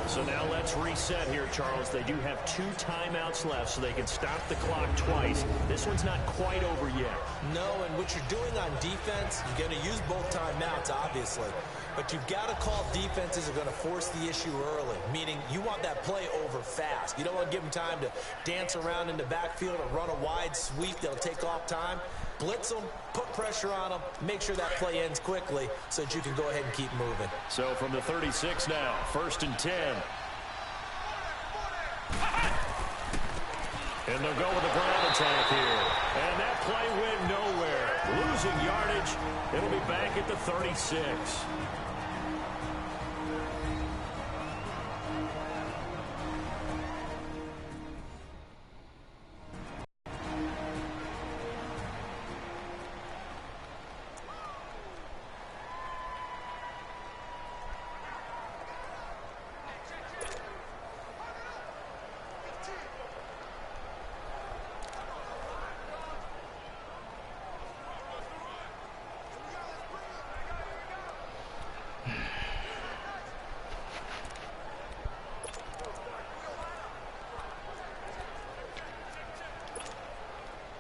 So now let's reset here, Charles. They do have 2 timeouts left, so they can stop the clock twice. This one's not quite over yet. No, and what you're doing on defense, you're going to use both timeouts, obviously. But you've got to call defenses that are going to force the issue early, meaning you want that play over fast. You don't want to give them time to dance around in the backfield or run a wide sweep that'll take off time. Blitz them, put pressure on them, make sure that play ends quickly so that you can go ahead and keep moving. So from the 36 now, 1st and 10. And they'll go with the ground attack here. And that play went nowhere. Losing yardage. It'll be back at the 36.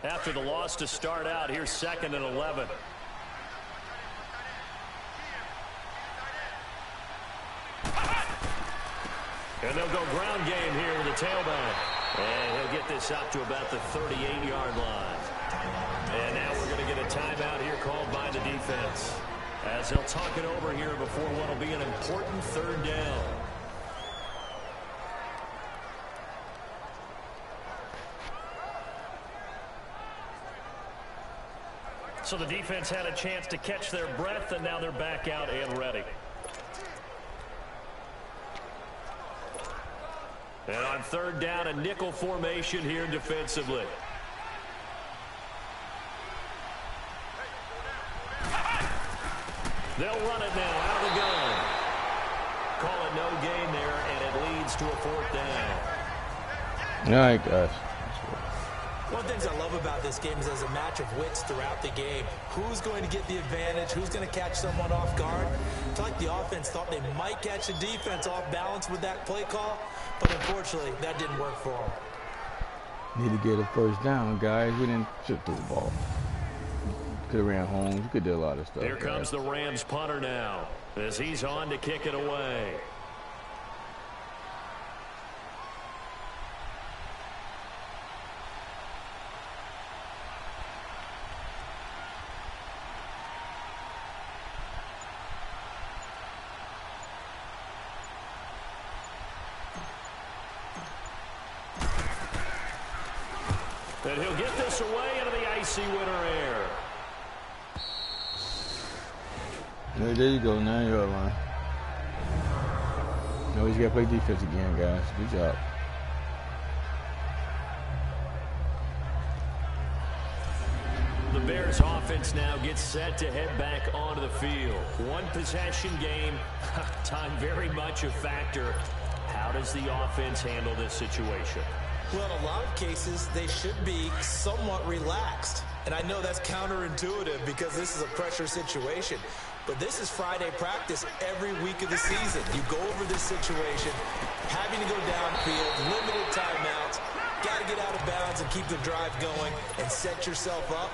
After the loss to start out, here's 2nd and 11. And they'll go ground game here with the tailback. And he'll get this up to about the 38-yard line. And now we're going to get a timeout here called by the defense, as they'll talk it over here before what will be an important 3rd down. So the defense had a chance to catch their breath, and now they're back out and ready. And on 3rd down, a nickel formation here defensively. They'll run it now out of the gun. Call it no gain there, and it leads to a 4th down. All right, guys. One of the things I love about this game is there's a match of wits throughout the game. Who's going to get the advantage? Who's going to catch someone off guard? I feel like the offense thought they might catch the defense off balance with that play call, but unfortunately, that didn't work for them. Need to get a 1st down, guys. We didn't shoot through the ball. Could have ran home. We could do a lot of stuff. Here comes the Rams punter now, as he's on to kick it away. And he'll get this away into the icy winter air. Hey, there you go, 9-yard line. No, he's got to play defense again, guys. Good job. The Bears offense now gets set to head back onto the field. One possession game, time very much a factor. How does the offense handle this situation? Well, in a lot of cases, they should be somewhat relaxed. And I know that's counterintuitive because this is a pressure situation. But this is Friday practice every week of the season. You go over this situation, having to go downfield, limited timeouts, got to get out of bounds and keep the drive going and set yourself up.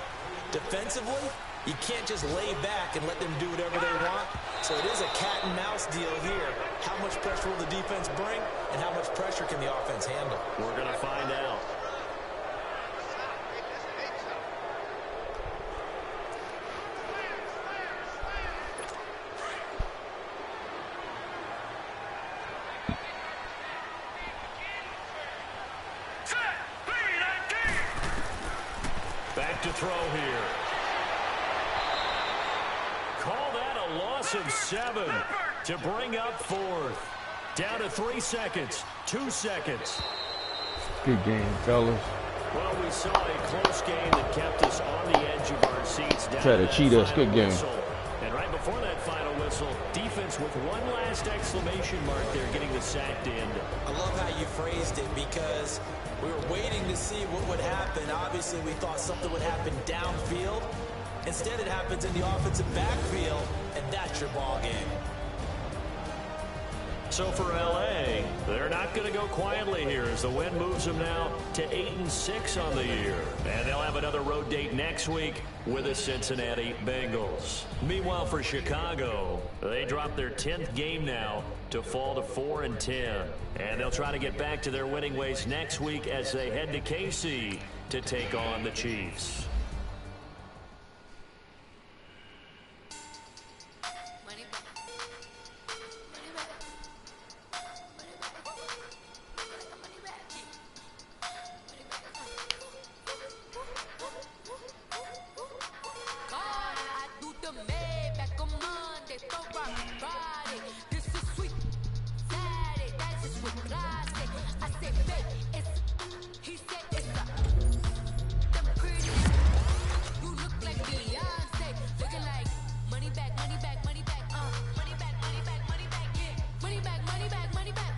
Defensively, you can't just lay back and let them do whatever they want. So it is a cat and mouse deal here. How much pressure will the defense bring and how much pressure can the offense handle? We're going to find out. Back to throw here. Call that a loss of 7 to bring up 4th. Down to 3 seconds, 2 seconds. Good game, fellas. Well, we saw a close game that kept us on the edge of our seats. Try to cheat us. Good game. And right before that final whistle, defense with one last exclamation mark there, getting the sacked end. I love how you phrased it because we were waiting to see what would happen. Obviously, we thought something would happen downfield. Instead, it happens in the offensive backfield, and that's your ball game. So for L.A., they're not going to go quietly here as the win moves them now to 8-6 on the year. And they'll have another road date next week with the Cincinnati Bengals. Meanwhile, for Chicago, they dropped their 10th game now to fall to 4-10. And they'll try to get back to their winning ways next week as they head to KC to take on the Chiefs. Money back, money back, money back.